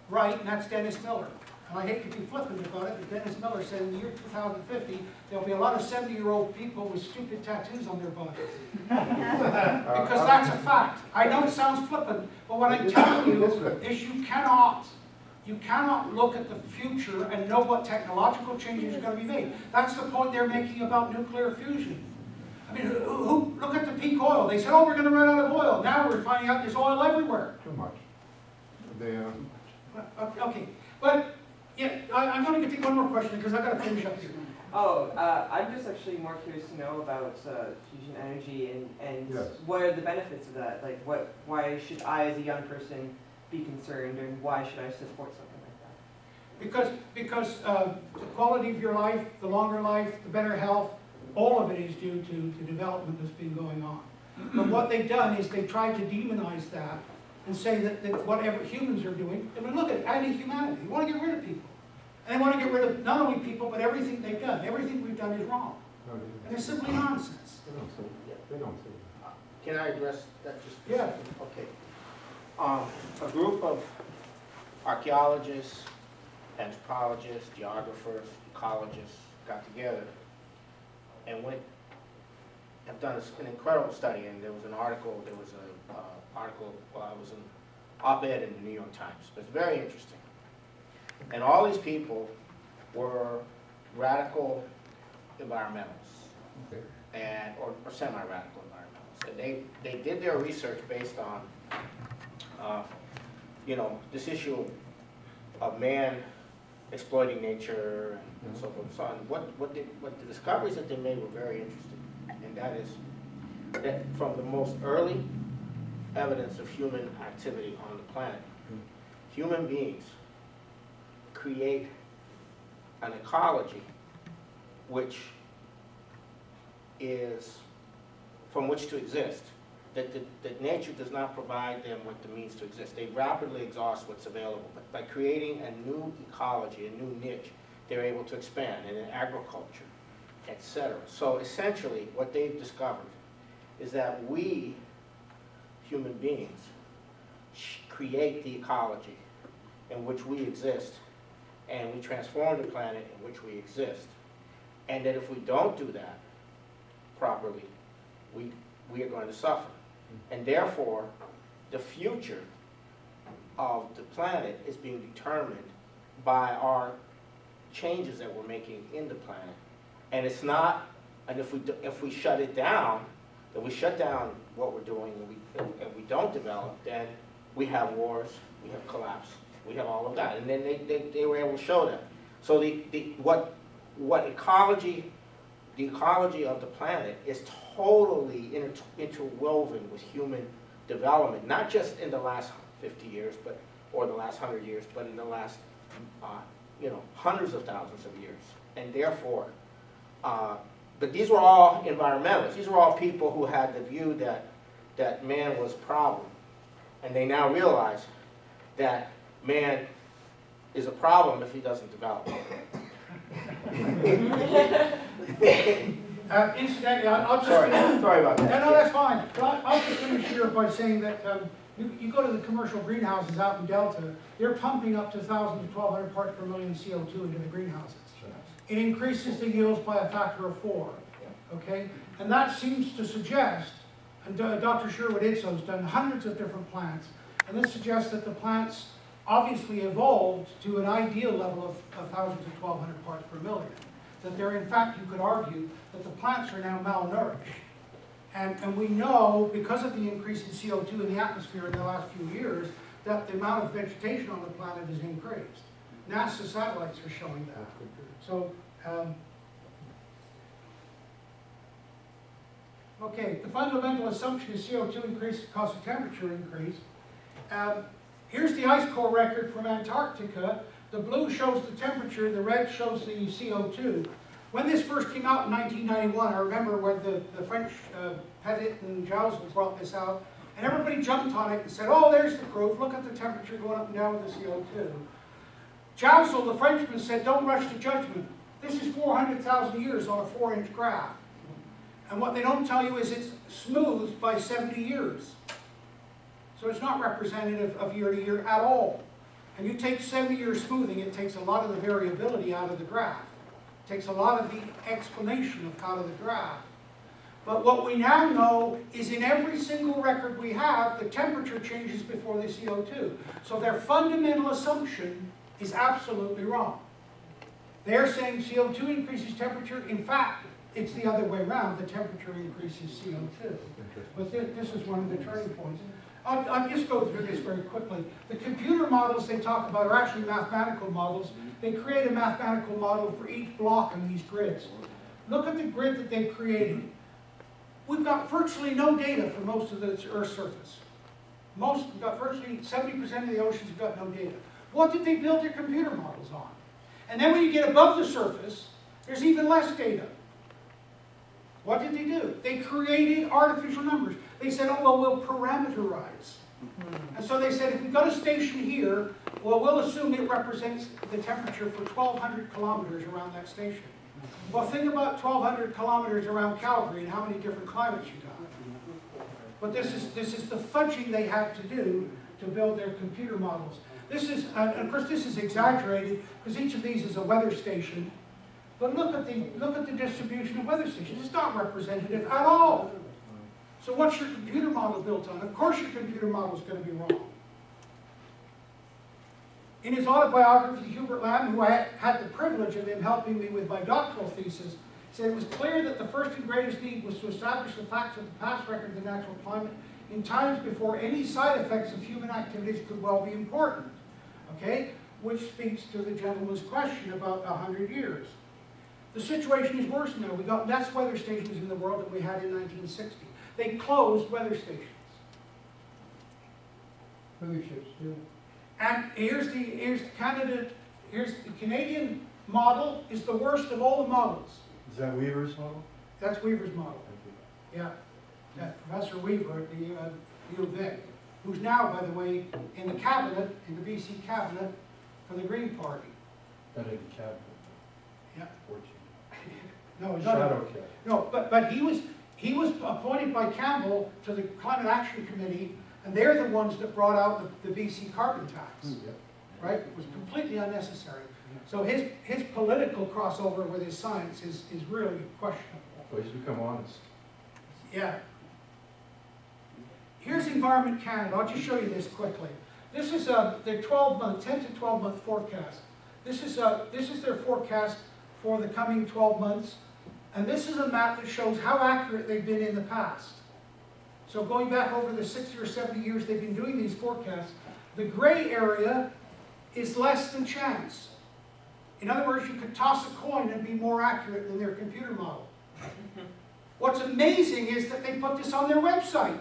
right, and that's Dennis Miller. And I hate to be flippant about it, but Dennis Miller said in the year 2050, there'll be a lot of 70-year-old people with stupid tattoos on their bodies. Because that's a fact. I know it sounds flippant, but what I'm telling you is you cannot look at the future and know what technological changes are going to be made. That's the point they're making about nuclear fusion. I mean, look at the peak oil. They said, oh, we're going to run out of oil. Now we're finding out there's oil everywhere. Too much. Okay, but yeah, I'm going to get to one more question because I've got to finish up here. Oh, I'm just actually more curious to know about fusion energy and Yes. what are the benefits of that? Like, why should I, as a young person, be concerned, and why should I support something like that? Because the quality of your life, the longer life, the better health, all of it is due to the development that's been going on. But what they've done is they've tried to demonize that and say that whatever humans are doing, I mean, look at anti-humanity. They want to get rid of people. And they want to get rid of not only people, but everything they've done. Everything we've done is wrong. And it's simply nonsense. They don't say that. Can I address that just? Yeah. Okay. A group of archaeologists, anthropologists, geographers, ecologists got together and have done an incredible study. And there was an article, it was an op-ed in the New York Times. But it's very interesting. And all these people were radical environmentalists, Okay. or semi-radical environmentalists. And they did their research based on you know, this issue of man exploiting nature and so forth and so on. What the discoveries that they made were very interesting, and that is that from the most early evidence of human activity on the planet, human beings create an ecology which is from which to exist, that nature does not provide them with the means to exist. They rapidly exhaust what's available, but by creating a new ecology, a new niche, they're able to expand, and in agriculture, etc. So essentially, what they've discovered is that we, human beings, create the ecology in which we exist, and we transform the planet in which we exist. And that if we don't do that properly, we are going to suffer. And therefore, the future of the planet is being determined by our changes that we're making in the planet. And it's not, and if we shut it down, if we shut down what we're doing and we don't develop, then we have wars, we have collapse, we have all of that. And then they were able to show that. So what ecology, the ecology of the planet is totally interwoven with human development, not just in the last 50 years, or the last 100 years, but in the last, hundreds of thousands of years. And therefore, but these were all environmentalists. These were all people who had the view that man was a problem. And they now realize that man is a problem if he doesn't develop. Incidentally, I'll just Sorry about that. No, that's fine. But I'll just finish here by saying that you go to the commercial greenhouses out in Delta, they're pumping up to 1,000 to 1,200 parts per million CO2 into the greenhouses. It increases the yields by a factor of 4. Okay, and that seems to suggest, and Dr. Sherwood Idso's done hundreds of different plants, and this suggests that the plants obviously evolved to an ideal level of 1,000 to 1,200 parts per million. That they're, in fact, you could argue that the plants are now malnourished. And we know, because of the increase in CO2 in the atmosphere in the last few years, that the amount of vegetation on the planet has increased. NASA satellites are showing that. So, okay, the fundamental assumption is CO2 increase because of temperature increase. Here's the ice core record from Antarctica. The blue shows the temperature, the red shows the CO2. When this first came out in 1991, I remember when the French Petit and Jouzel brought this out, and everybody jumped on it and said, oh, there's the proof, look at the temperature going up and down with the CO2. Jouzel, the Frenchman, said, don't rush to judgment. This is 400,000 years on a 4-inch graph. And what they don't tell you is it's smoothed by 70 years. So it's not representative of year to year at all. And you take 70-year smoothing, it takes a lot of the variability out of the graph. It takes a lot of the explanation out of the graph. But what we now know is in every single record we have, the temperature changes before the CO2. So their fundamental assumption is absolutely wrong. They're saying CO2 increases temperature. In fact, it's the other way around. The temperature increases CO2. But this is one of the turning points. I'll just go through this very quickly. The computer models they talk about are actually mathematical models. They create a mathematical model for each block on these grids. Look at the grid that they've created. We've got virtually no data for most of the Earth's surface. We've got virtually 70% of the oceans have got no data. What did they build their computer models on? And then when you get above the surface, there's even less data. What did they do? They created artificial numbers. They said, oh, well, we'll parameterize. And so they said, if we've got a station here, well, we'll assume it represents the temperature for 1,200 kilometers around that station. Well, think about 1,200 kilometers around Calgary and how many different climates you got. But this is the fudging they had to do to build their computer models. This is, and of course, this is exaggerated because each of these is a weather station. But look at the distribution of weather stations. It's not representative at all. So what's your computer model built on? Of course your computer model is going to be wrong. In his autobiography, Hubert Lamb, who I had the privilege of him helping me with my doctoral thesis, said it was clear that the first and greatest need was to establish the facts of the past record of the natural climate in times before any side effects of human activities could well be important. Okay? Which speaks to the gentleman's question about 100 years. The situation is worse now. We got less weather stations in the world than we had in 1960. They closed weather stations. Cruise ships too. And here's the Canadian model is the worst of all the models. Is that Weaver's model? That's Weaver's model. Yeah. Professor Weaver at the U of Vic, who's now, by the way, in the cabinet, in the BC cabinet for the Green Party. Not in the cabinet. Yeah. 14. No, he's Shadow not. cabinet. No, but he was appointed by Campbell to the Climate Action Committee, and they're the ones that brought out the BC carbon tax. Yeah. Right? It was completely unnecessary. So his political crossover with his science is really questionable. Well, he's become honest. Yeah. Here's Environment Canada. I'll just show you this quickly. This is their 12-month, 10 to 12-month forecast. This is their forecast for the coming 12 months. And this is a map that shows how accurate they've been in the past. So going back over the 60 or 70 years they've been doing these forecasts, the gray area is less than chance. In other words, you could toss a coin and be more accurate than their computer model. What's amazing is that they put this on their website.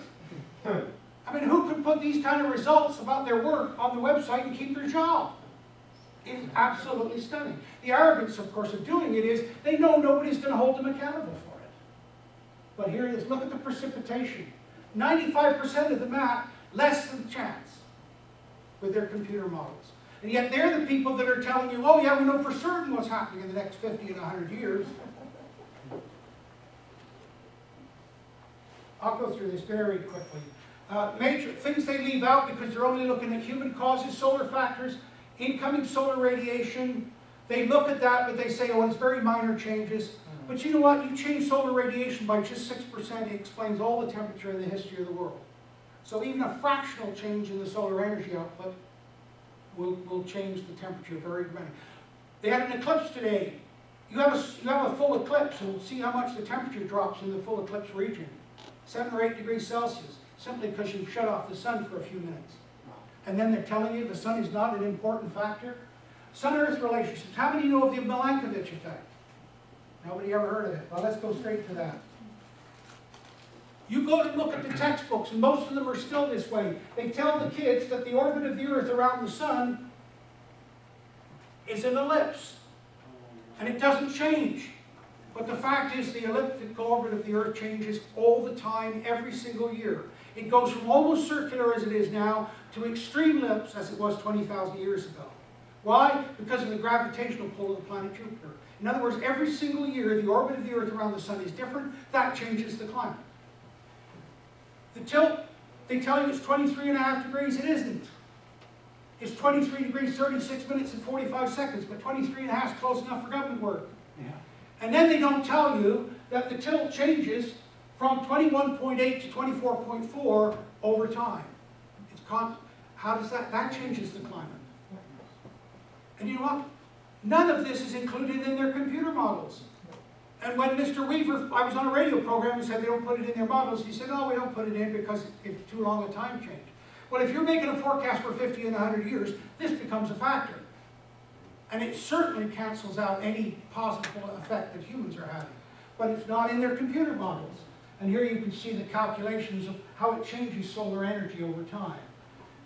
I mean, who could put these kind of results about their work on the website and keep their job? It's absolutely stunning. The arrogance, of course, of doing it is they know nobody's going to hold them accountable for it. But here it is. Look at the precipitation. 95% of the map, less than chance with their computer models. And yet they're the people that are telling you, oh yeah, we know for certain what's happening in the next 50 and 100 years. I'll go through this very quickly. Major things they leave out because they're only looking at human causes, solar factors, incoming solar radiation. They look at that, but they say, oh, it's very minor changes. But you know what? You change solar radiation by just 6%, it explains all the temperature in the history of the world. So even a fractional change in the solar energy output will change the temperature very dramatically. They had an eclipse today. You have a full eclipse, and see how much the temperature drops in the full eclipse region. 7 or 8 degrees Celsius, simply because you've shut off the sun for a few minutes. And then they're telling you the sun is not an important factor. Sun-Earth relationships. How many know of the Milankovitch effect? Nobody ever heard of it. Well, let's go straight to that. You go to look at the textbooks, and most of them are still this way. They tell the kids that the orbit of the Earth around the sun is an ellipse. And it doesn't change. But the fact is the elliptical orbit of the Earth changes all the time, every single year. It goes from almost circular as it is now to extreme ellipse as it was 20,000 years ago. Why? Because of the gravitational pull of the planet Jupiter. In other words, every single year the orbit of the Earth around the sun is different. That changes the climate. The tilt, they tell you it's 23.5 degrees. It isn't. It's 23 degrees, 36 minutes and 45 seconds, but 23.5 is close enough for government work. Yeah. And then they don't tell you that the tilt changes from 21.8 to 24.4 over time. It's how does that changes the climate. And you know what? None of this is included in their computer models. And when Mr. Weaver, I was on a radio program and said they don't put it in their models, he said, no, we don't put it in because it's too long a time change. Well, if you're making a forecast for 50 and 100 years, this becomes a factor. And it certainly cancels out any positive effect that humans are having. But it's not in their computer models. And here you can see the calculations of how it changes solar energy over time.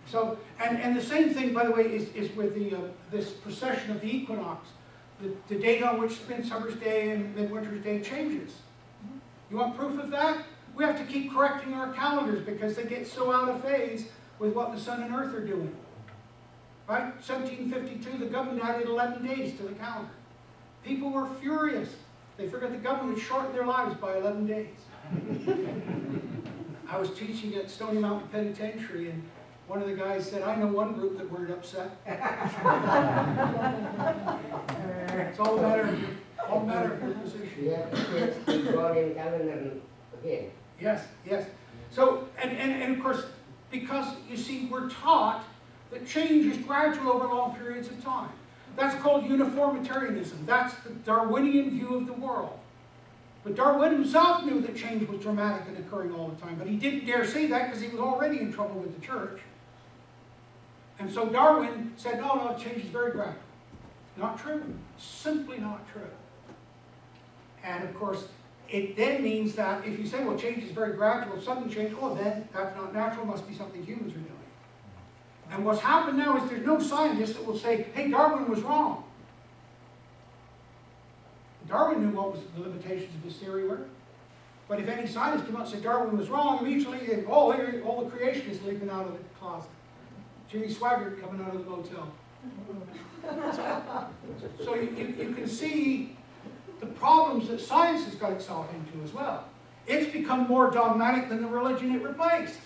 So, and the same thing, by the way, is with this precession of the equinox. The date on which Midsummer's Day and Midwinter's Day changes. You want proof of that? We have to keep correcting our calendars because they get so out of phase with what the sun and earth are doing. Right? 1752, the government added 11 days to the calendar. People were furious. They forgot the government had shortened their lives by 11 days. I was teaching at Stony Mountain Penitentiary, and one of the guys said, I know one group that weren't upset. It's all a matter of your position. Yeah, it's Gregorian calendar again. Yes, yes. So, and of course, because, you see, we're taught that change is gradual over long periods of time. That's called uniformitarianism. That's the Darwinian view of the world. But Darwin himself knew that change was dramatic and occurring all the time, but he didn't dare say that because he was already in trouble with the church. And so Darwin said, no, change is very gradual. Not true. Simply not true. And of course, it then means that if you say, well, change is very gradual, sudden change, oh, then that's not natural, must be something humans are doing. And what's happened now is there's no scientist that will say, hey, Darwin was wrong. Darwin knew what the limitations of his theory were. But if any scientist came out and said Darwin was wrong, immediately they'd, oh, here, all the creationists leaping out of the closet. Jimmy Swaggart coming out of the motel. So you can see the problems that science has got itself into as well. It's become more dogmatic than the religion it replaced.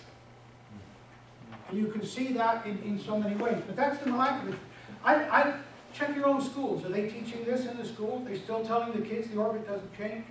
And you can see that in so many ways. But that's the molecular. I check your own schools. Are they teaching this in the school? Are they still telling the kids the orbit doesn't change?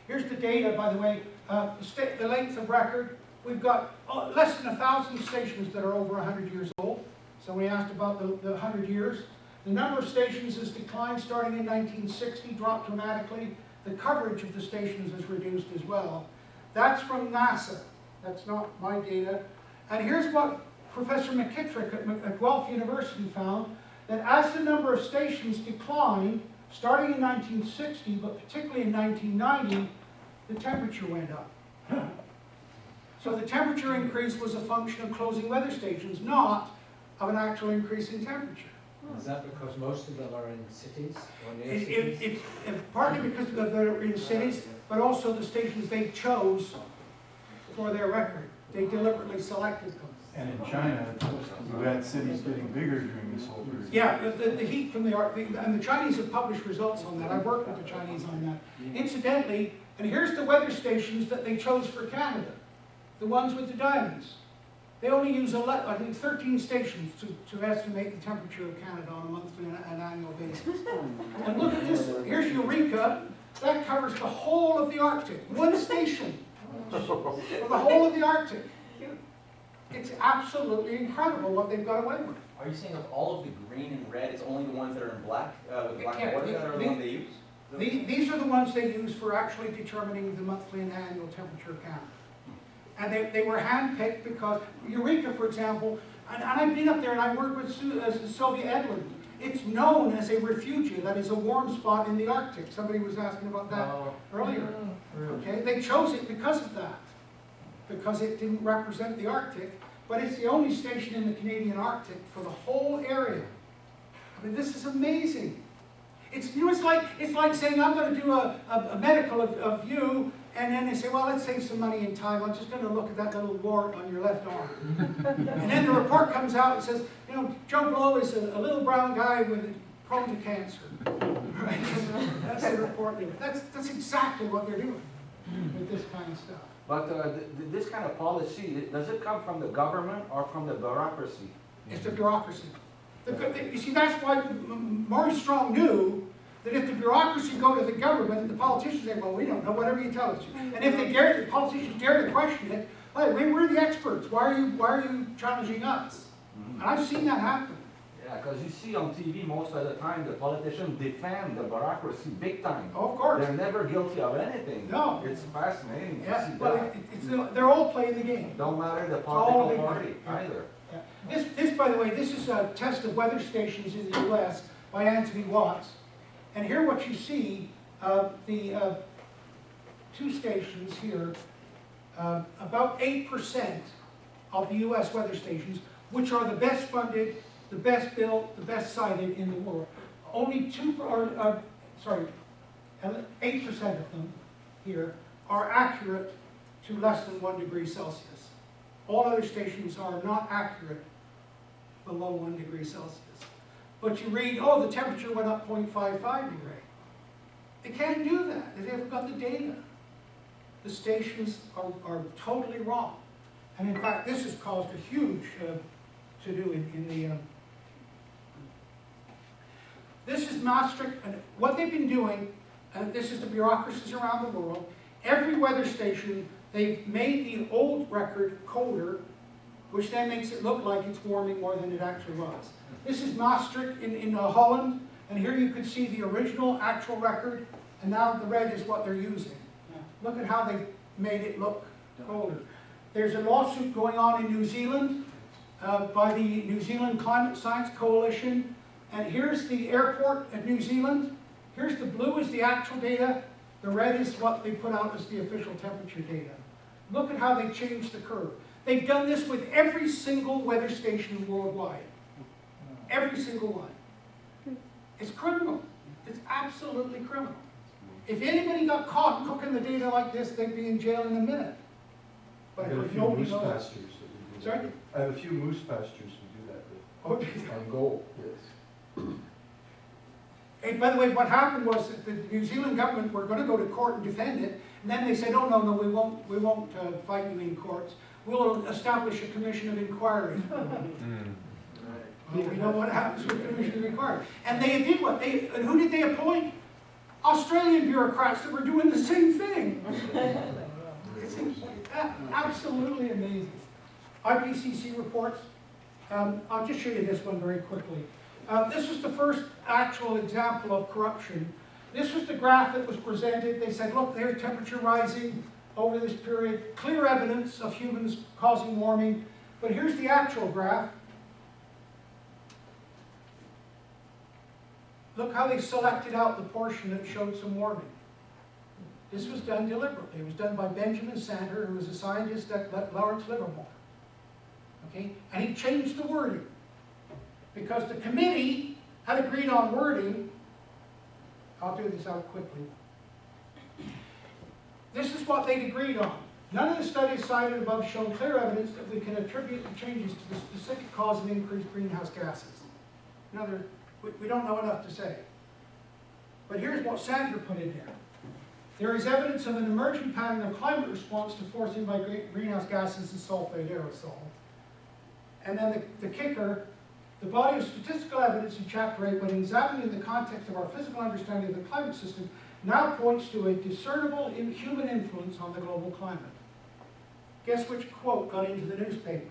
Here's the data, by the way. The length of record. We've got less than 1,000 stations that are over 100 years old. So we asked about the 100 years. The number of stations has declined starting in 1960, dropped dramatically. The coverage of the stations is reduced as well. That's from NASA. That's not my data. And here's what Professor McKittrick at Guelph University found, that as the number of stations declined, starting in 1960, but particularly in 1990, the temperature went up. So the temperature increase was a function of closing weather stations, not of an actual increase in temperature. Is that because most of them are in cities or near cities? It's partly because they're in cities, but also the stations they chose for their record. They deliberately selected them. And in China, you had cities getting bigger during this whole period. Yeah, the heat from the Arctic, and the Chinese have published results on that. I've worked with the Chinese on that. Incidentally, and here's the weather stations that they chose for Canada, the ones with the diamonds. They only use, I think, 13 stations to estimate the temperature of Canada on a monthly and annual basis. And look at this. Here's Eureka. That covers the whole of the Arctic. One station for the whole of the Arctic. It's absolutely incredible what they've got away with. Are you saying of all of the green and red, it's only the ones that are in black, with the black border that are the ones they use? These are the ones they use for actually determining the monthly and annual temperature of Canada. And they were handpicked because Eureka, for example, and I've been up there and I worked with Sylvia Edlund. It's known as a refugia, that is a warm spot in the Arctic. Somebody was asking about that earlier. Okay, they chose it because of that, because it didn't represent the Arctic, but it's the only station in the Canadian Arctic for the whole area. I mean, this is amazing. It's, you know, it's like saying, I'm going to do a medical of you, and then they say, well, let's save some money in time. I'm just going to look at that little wart on your left arm. And then the report comes out and says, you know, Joe Blow is a little brown guy with prone to cancer. Right? That's the report. That's exactly what they're doing with this kind of stuff. But this kind of policy, does it come from the government or from the bureaucracy? It's the bureaucracy. You see, that's why Maurice Strong knew that if the bureaucracy go to the government, the politicians say, well, we don't know, whatever you tell us. And if the politicians dare to question it, hey, we're the experts. Why are you challenging us? And I've seen that happen. Yeah, because you see on TV most of the time the politicians defend the bureaucracy big time. Oh, of course. They're never guilty of anything. No. It's fascinating Yeah, to see well, that. they're all playing the game. Don't matter the political party Yeah. either. Yeah. This, by the way, this is a test of weather stations in the U.S. by Anthony Watts. And here what you see, the two stations here, about 8% of the U.S. weather stations, which are the best funded, the best built, the best sited in the world. Only 8% of them here are accurate to less than 1 degree Celsius. All other stations are not accurate below 1 degree Celsius. But you read, oh, the temperature went up 0.55 degree. They can't do that. They haven't got the data. The stations are totally wrong. And in fact, this has caused a huge to-do in the... This is Maastricht, and what they've been doing, and this is the bureaucracies around the world, every weather station, they've made the old record colder, which then makes it look like it's warming more than it actually was. This is Maastricht in Holland, And here you could see the original actual record, and now the red is what they're using. Look at how they made it look colder. There's a lawsuit going on in New Zealand by the New Zealand Climate Science Coalition. And here's the airport at New Zealand. Here's the blue is the actual data. The red is what they put out as the official temperature data. Look at how they changed the curve. They've done this with every single weather station worldwide. Every single one. It's criminal. It's absolutely criminal. If anybody got caught cooking the data like this, they'd be in jail in a minute. I But have a few nobody moose knows. pastures that we do that Sorry? with. I have a few moose pastures we do that with. Okay. On gold, yes. Hey, by the way, what happened was that the New Zealand government were going to go to court and defend it, and then they said, "Oh no, we won't fight you in courts. We'll establish a commission of inquiry." Well, we know what happens with commission of inquiry. And they did what and who did they appoint? Australian bureaucrats that were doing the same thing. It's absolutely amazing. IPCC reports. I'll just show you this one very quickly. This was the first actual example of corruption. This was the graph that was presented. They said, look, there's temperature rising over this period. Clear evidence of humans causing warming. But here's the actual graph. Look how they selected out the portion that showed some warming. This was done deliberately. It was done by Benjamin Sander, who was a scientist at Lawrence Livermore. Okay? And he changed the wording. Because the committee had agreed on wording. I'll do this out quickly. This is what they'd agreed on. None of the studies cited above show clear evidence that we can attribute the changes to the specific cause of increased greenhouse gases. In other words, we don't know enough to say. But here's what Sander put in there. There is evidence of an emerging pattern of climate response to forcing by greenhouse gases and sulfate aerosol. And then the kicker, the body of statistical evidence in Chapter 8, when examined in the context of our physical understanding of the climate system, now points to a discernible human influence on the global climate. Guess which quote got into the newspaper?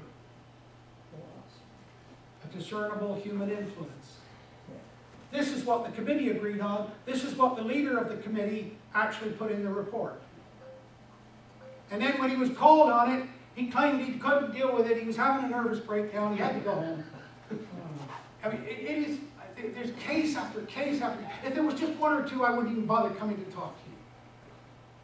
A discernible human influence. This is what the committee agreed on. This is what the leader of the committee actually put in the report. And then when he was called on it, he claimed he couldn't deal with it. He was having a nervous breakdown. He had to go home. I mean, there's case after case after. If there was just one or two, I wouldn't even bother coming to talk to you.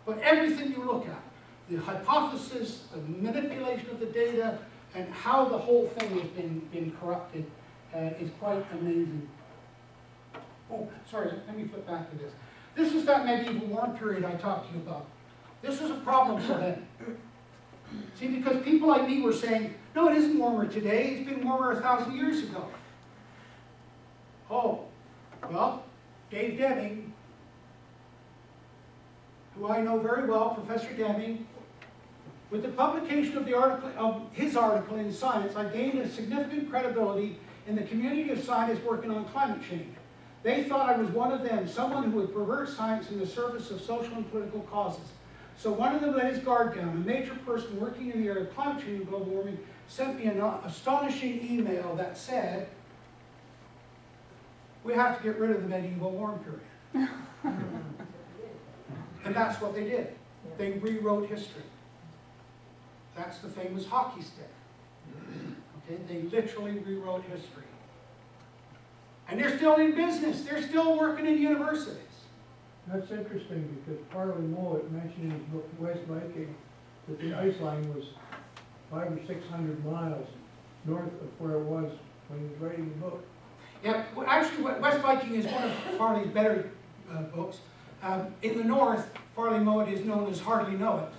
But everything you look at, the hypothesis, the manipulation of the data, and how the whole thing has been corrupted is quite amazing. Oh, sorry, let me flip back to this. This is that medieval warm period I talked to you about. This was a problem for them. See, because people like me were saying, no, it isn't warmer today, it's been warmer 1,000 years ago. Oh, well, Dave Deming, who I know very well, Professor Deming, with the publication of his article in Science, I gained a significant credibility in the community of scientists working on climate change. They thought I was one of them, someone who would pervert science in the service of social and political causes. So one of them let his guard down. A major person working in the area of climate change and global warming sent me an astonishing email that said, we have to get rid of the medieval warm period. And that's what they did. They rewrote history. That's the famous hockey stick. Okay, they literally rewrote history. And they're still in business. They're still working in universities. That's interesting because Farley Mowat mentioned in his book West Viking that the ice line was 500 or 600 miles north of where it was when he was writing the book. Yeah, well, actually, West Viking is one of Farley's better books. In the north, Farley Mowat is known as Hardly Know It.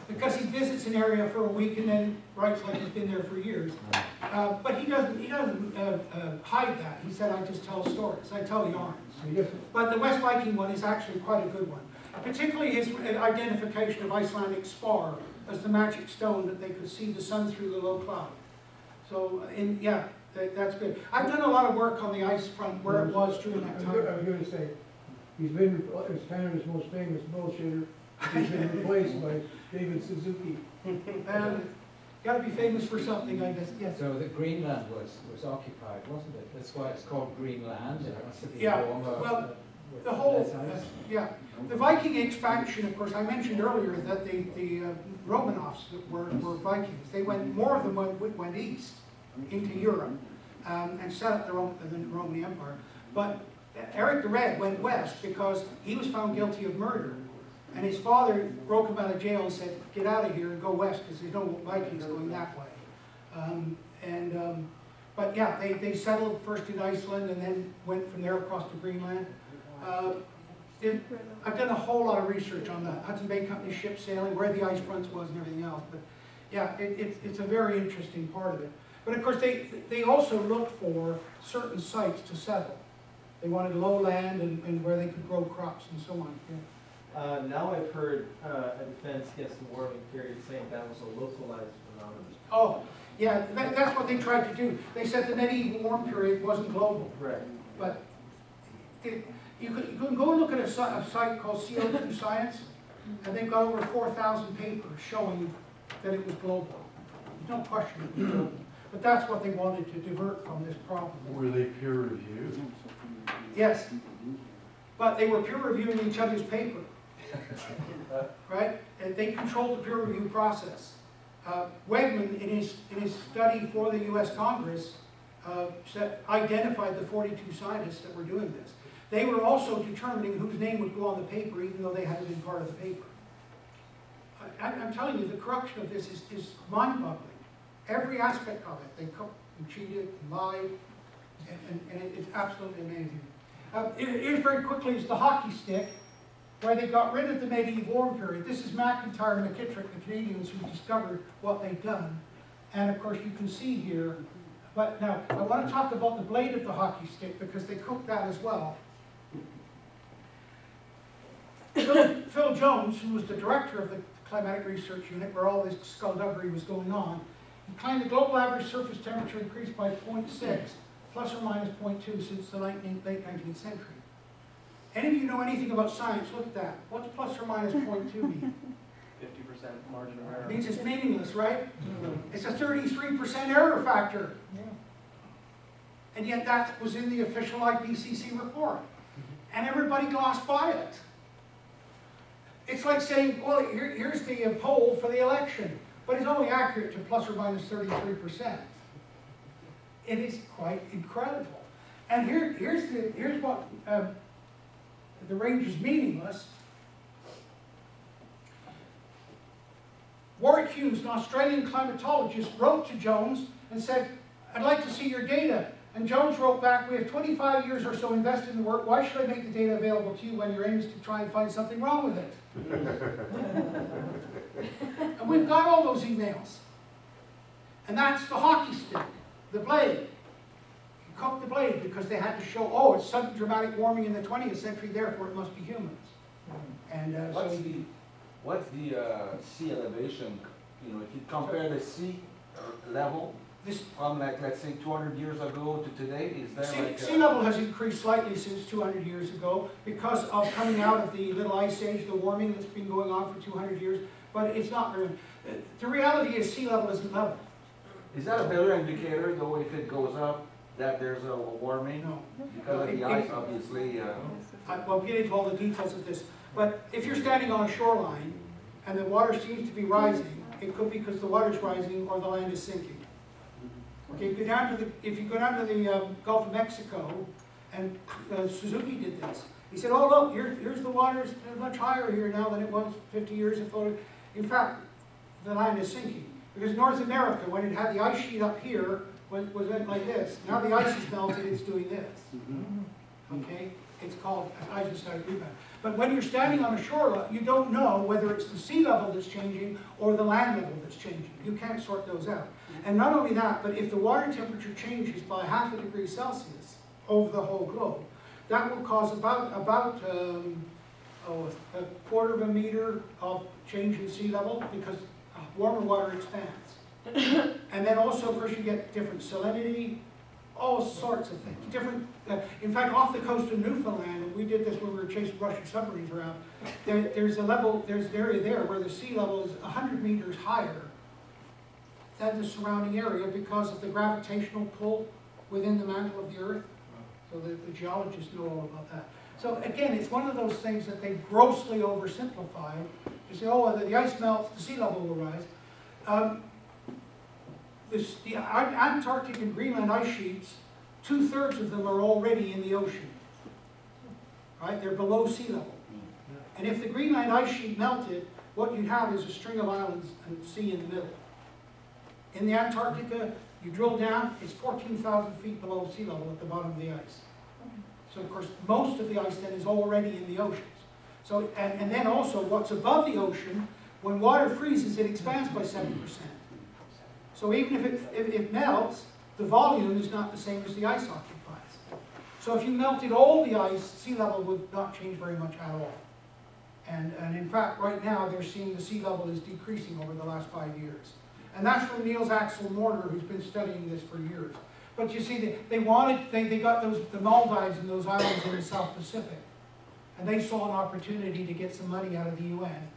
because he visits an area for a week and then writes like he's been there for years. But he doesn't hide that. He said, I just tell stories. I tell yarns. But the West Viking one is actually quite a good one. Particularly his identification of Icelandic spar as the magic stone that they could see the sun through the low cloud. So, yeah, that's good. I've done a lot of work on the ice front where it was during that time. I was going to say, he's been, as Canada's most famous bullshitter, he's been replaced by David Suzuki. Gotta be famous for something, I guess, yes. So the Greenland was occupied, wasn't it? That's why it's called Greenland. It must have been Yeah, warmer, well, with the whole, less ice. yeah, the Viking expansion, of course, I mentioned earlier that the Romanovs were Vikings. They went, more of them went east into Europe and set up the Roman Empire. But Eric the Red went west because he was found guilty of murder. And his father broke him out of jail and said, get out of here and go west because there's no Vikings going that way. But yeah, they settled first in Iceland and then went from there across to Greenland. I've done a whole lot of research on the Hudson Bay Company ship sailing, where the ice fronts was and everything else. But yeah, it's a very interesting part of it. But of course, they also looked for certain sites to settle. They wanted low land and where they could grow crops and so on. Yeah. Now I've heard a defense against the warming theory saying that was a localized phenomenon. Oh, yeah, that's what they tried to do. They said the medieval warm period wasn't global. Right. But you can go and look at a site called CO2 Science, and they've got over 4,000 papers showing that it was global. There's no question it was global. But that's what they wanted to divert from this problem. Were they peer reviewed? Yes, but they were peer reviewing each other's paper, right? And they controlled the peer review process. Wegman, in his study for the U.S. Congress, identified the 42 scientists that were doing this. They were also determining whose name would go on the paper, even though they hadn't been part of the paper. I'm telling you, the corruption of this is mind-boggling. Every aspect of it. They cooked and cheated and lied, and it's absolutely amazing. Here's very quickly is the hockey stick, where they got rid of the medieval warm period. This is McIntyre and McKittrick, the Canadians, who discovered what they'd done. And of course you can see here, but now I want to talk about the blade of the hockey stick because they cooked that as well. Phil Jones, who was the director of the Climatic Research Unit, where all this skullduggery was going on, he claimed the global average surface temperature increased by 0.6, plus or minus 0.2 since the late 19th century. Any of you know anything about science? Look at that. What's plus or minus 0.2 mean? 50% margin of error. It means it's meaningless, right? It's a 33% error factor. And yet that was in the official IPCC report. And everybody glossed by it. It's like saying, well, here's the poll for the election, but it's only accurate to plus or minus 33%. It is quite incredible. And here's what the range is meaningless. Warwick Hughes, an Australian climatologist, wrote to Jones and said, I'd like to see your data. And Jones wrote back, we have 25 years or so invested in the work. Why should I make the data available to you when your aim is to try and find something wrong with it? And we've got all those emails. And that's the hockey stick, the blade. You cooked the blade because they had to show, oh, it's sudden dramatic warming in the 20th century, therefore it must be humans. And what's the sea elevation? You know, if you compare the sea level from, like, let's say 200 years ago to today, is there sea level has increased slightly since 200 years ago because of coming out of the little ice age, the warming that's been going on for 200 years, but it's not very. The reality is sea level isn't level. Is that a better indicator, though, if it goes up, that there's a warming? No. Because of the ice, obviously. Well, get into all the details of this, but if you're standing on a shoreline and the water seems to be rising, it could be because the water's rising or the land is sinking. Okay, if you go down to the Gulf of Mexico, and Suzuki did this. He said, oh look, here's the water's much higher here now than it was 50 years ago. In fact, the land is sinking. Because North America, when it had the ice sheet up here, was like this. Now the ice is melted, it's doing this. Okay? It's called isosceles rebound. But when you're standing on a shore, you don't know whether it's the sea level that's changing or the land level that's changing. You can't sort those out. And not only that, but if the water temperature changes by 0.5 degree Celsius over the whole globe, that will cause about a quarter of a meter of change in sea level because warmer water expands. And then also, of course, you get different salinity, all sorts of things. Different. In fact, off the coast of Newfoundland, and we did this when we were chasing Russian submarines around, there's an area there where the sea level is 100 meters higher than the surrounding area because of the gravitational pull within the mantle of the Earth. So the geologists know all about that. So again, it's one of those things that they grossly oversimplify. You say, oh, well, the ice melts, the sea level will rise. The Antarctic and Greenland ice sheets, 2/3 of them are already in the ocean. Right? They're below sea level. And if the Greenland ice sheet melted, what you'd have is a string of islands and sea in the middle. In the Antarctica, you drill down, it's 14,000 feet below sea level at the bottom of the ice. So of course, most of the ice then is already in the oceans. So, and then also what's above the ocean, when water freezes, it expands by 7%. So even if it melts, the volume is not the same as the ice occupies. So if you melted all the ice, sea level would not change very much at all. And in fact, right now, they're seeing the sea level is decreasing over the last 5 years. And that's from Niels Axel Morter, who's been studying this for years. But you see, they got the Maldives and those islands in the South Pacific. And they saw an opportunity to get some money out of the UN.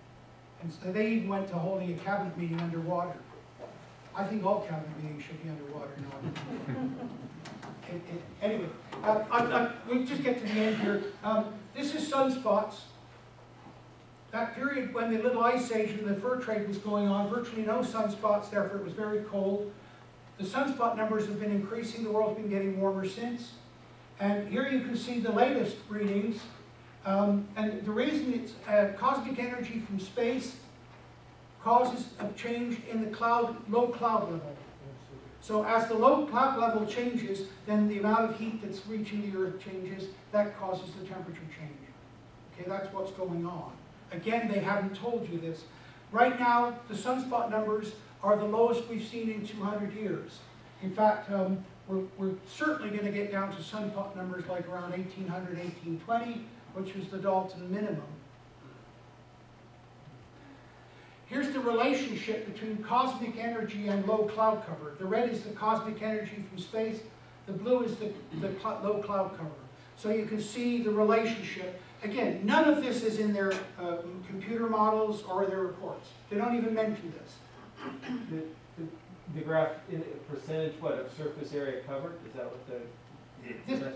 And so they even went to holding a cabinet meeting underwater. I think all cabinet meetings should be underwater now. Anyway, we'll just get to the end here. This is sunspots. That period when the little ice age and the fur trade was going on, virtually no sunspots, therefore it was very cold. The sunspot numbers have been increasing, the world's been getting warmer since. And here you can see the latest readings. And the reason it's cosmic energy from space causes a change in the low cloud level. So as the low cloud level changes, then the amount of heat that's reaching the Earth changes, that causes the temperature change. Okay, that's what's going on. Again, they haven't told you this. Right now, the sunspot numbers are the lowest we've seen in 200 years. In fact, we're certainly going to get down to sunspot numbers like around 1800, 1820, which was the Dalton minimum. Here's the relationship between cosmic energy and low cloud cover. The red is the cosmic energy from space. The blue is the low cloud cover. So you can see the relationship. Again, none of this is in their computer models or their reports. They don't even mention this. The graph in percentage, what, of surface area covered? Is that what the...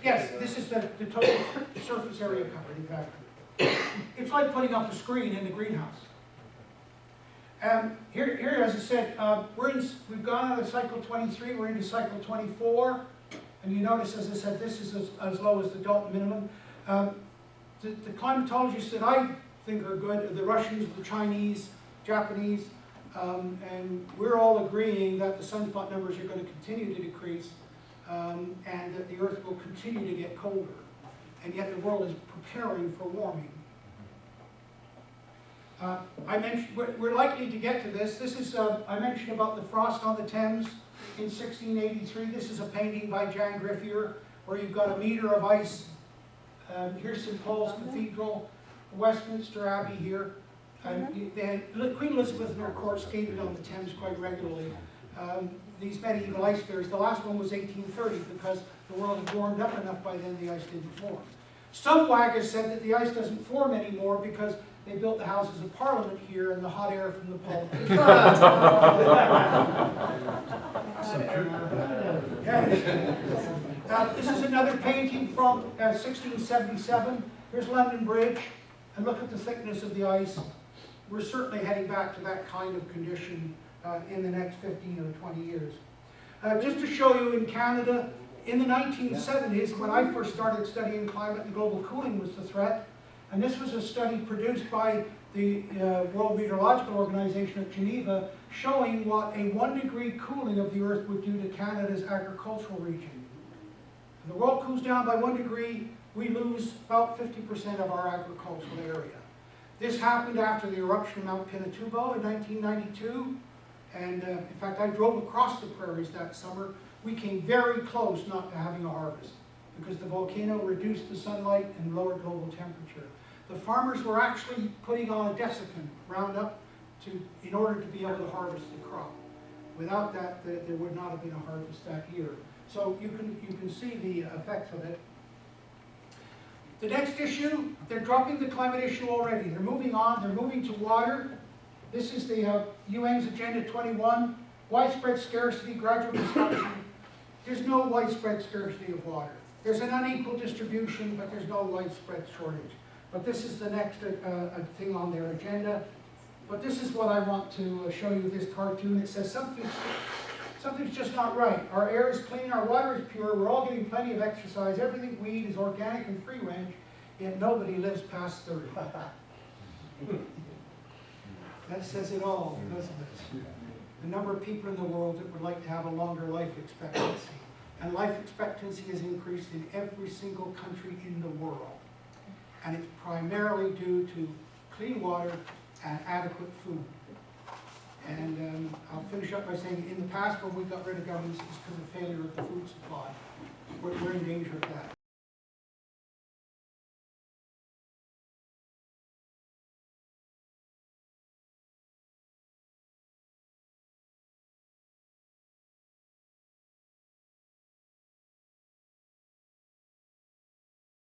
Yes, this is the total surface area covered, in fact. It's like putting up a screen in the greenhouse. Here, as I said, we've gone out of cycle 23, we're into cycle 24. And you notice, as I said, this is as low as the Dalton minimum. The climatologists that I think are good are the Russians, the Chinese, Japanese, and we're all agreeing that the sunspot numbers are going to continue to decrease and that the Earth will continue to get colder. And yet the world is preparing for warming. I mentioned, we're likely to get to this. This is, I mentioned about the frost on the Thames in 1683. This is a painting by Jan Griffier where you've got a meter of ice. Here's St. Paul's Cathedral, Westminster Abbey here. Queen Elizabeth and her court skated on the Thames quite regularly. These medieval ice fairs, the last one was 1830 because the world had warmed up enough by then the ice didn't form. Some waggers said that the ice doesn't form anymore because they built the Houses of Parliament here and the hot air from the pole. This is another painting from 1677. Here's London Bridge, and look at the thickness of the ice. We're certainly heading back to that kind of condition in the next 15 or 20 years. Just to show you in Canada, in the 1970s, when I first started studying climate and global cooling was the threat, and this was a study produced by the World Meteorological Organization of Geneva showing what a 1 degree cooling of the Earth would do to Canada's agricultural region. If the world cools down by 1 degree, we lose about 50% of our agricultural area. This happened after the eruption of Mount Pinatubo in 1992, and in fact I drove across the prairies that summer. We came very close not to having a harvest because the volcano reduced the sunlight and lowered global temperature. The farmers were actually putting on a desiccant, Roundup, in order to be able to harvest the crop. Without that, there would not have been a harvest that year. So you can see the effects of it. The next issue, they're dropping the climate issue already. They're moving on, they're moving to water. This is the UN's Agenda 21. Widespread scarcity, gradual destruction. There's no widespread scarcity of water. There's an unequal distribution, but there's no widespread shortage. But this is the next thing on their agenda. But this is what I want to show you, this cartoon. It says something's just not right. Our air is clean, our water is pure, we're all getting plenty of exercise, everything we eat is organic and free range, yet nobody lives past 30. That says it all, doesn't it? The number of people in the world that would like to have a longer life expectancy. And life expectancy has increased in every single country in the world. And it's primarily due to clean water and adequate food. And I'll finish up by saying, in the past when we got rid of governments, it was because of failure of the food supply. We're in danger of that.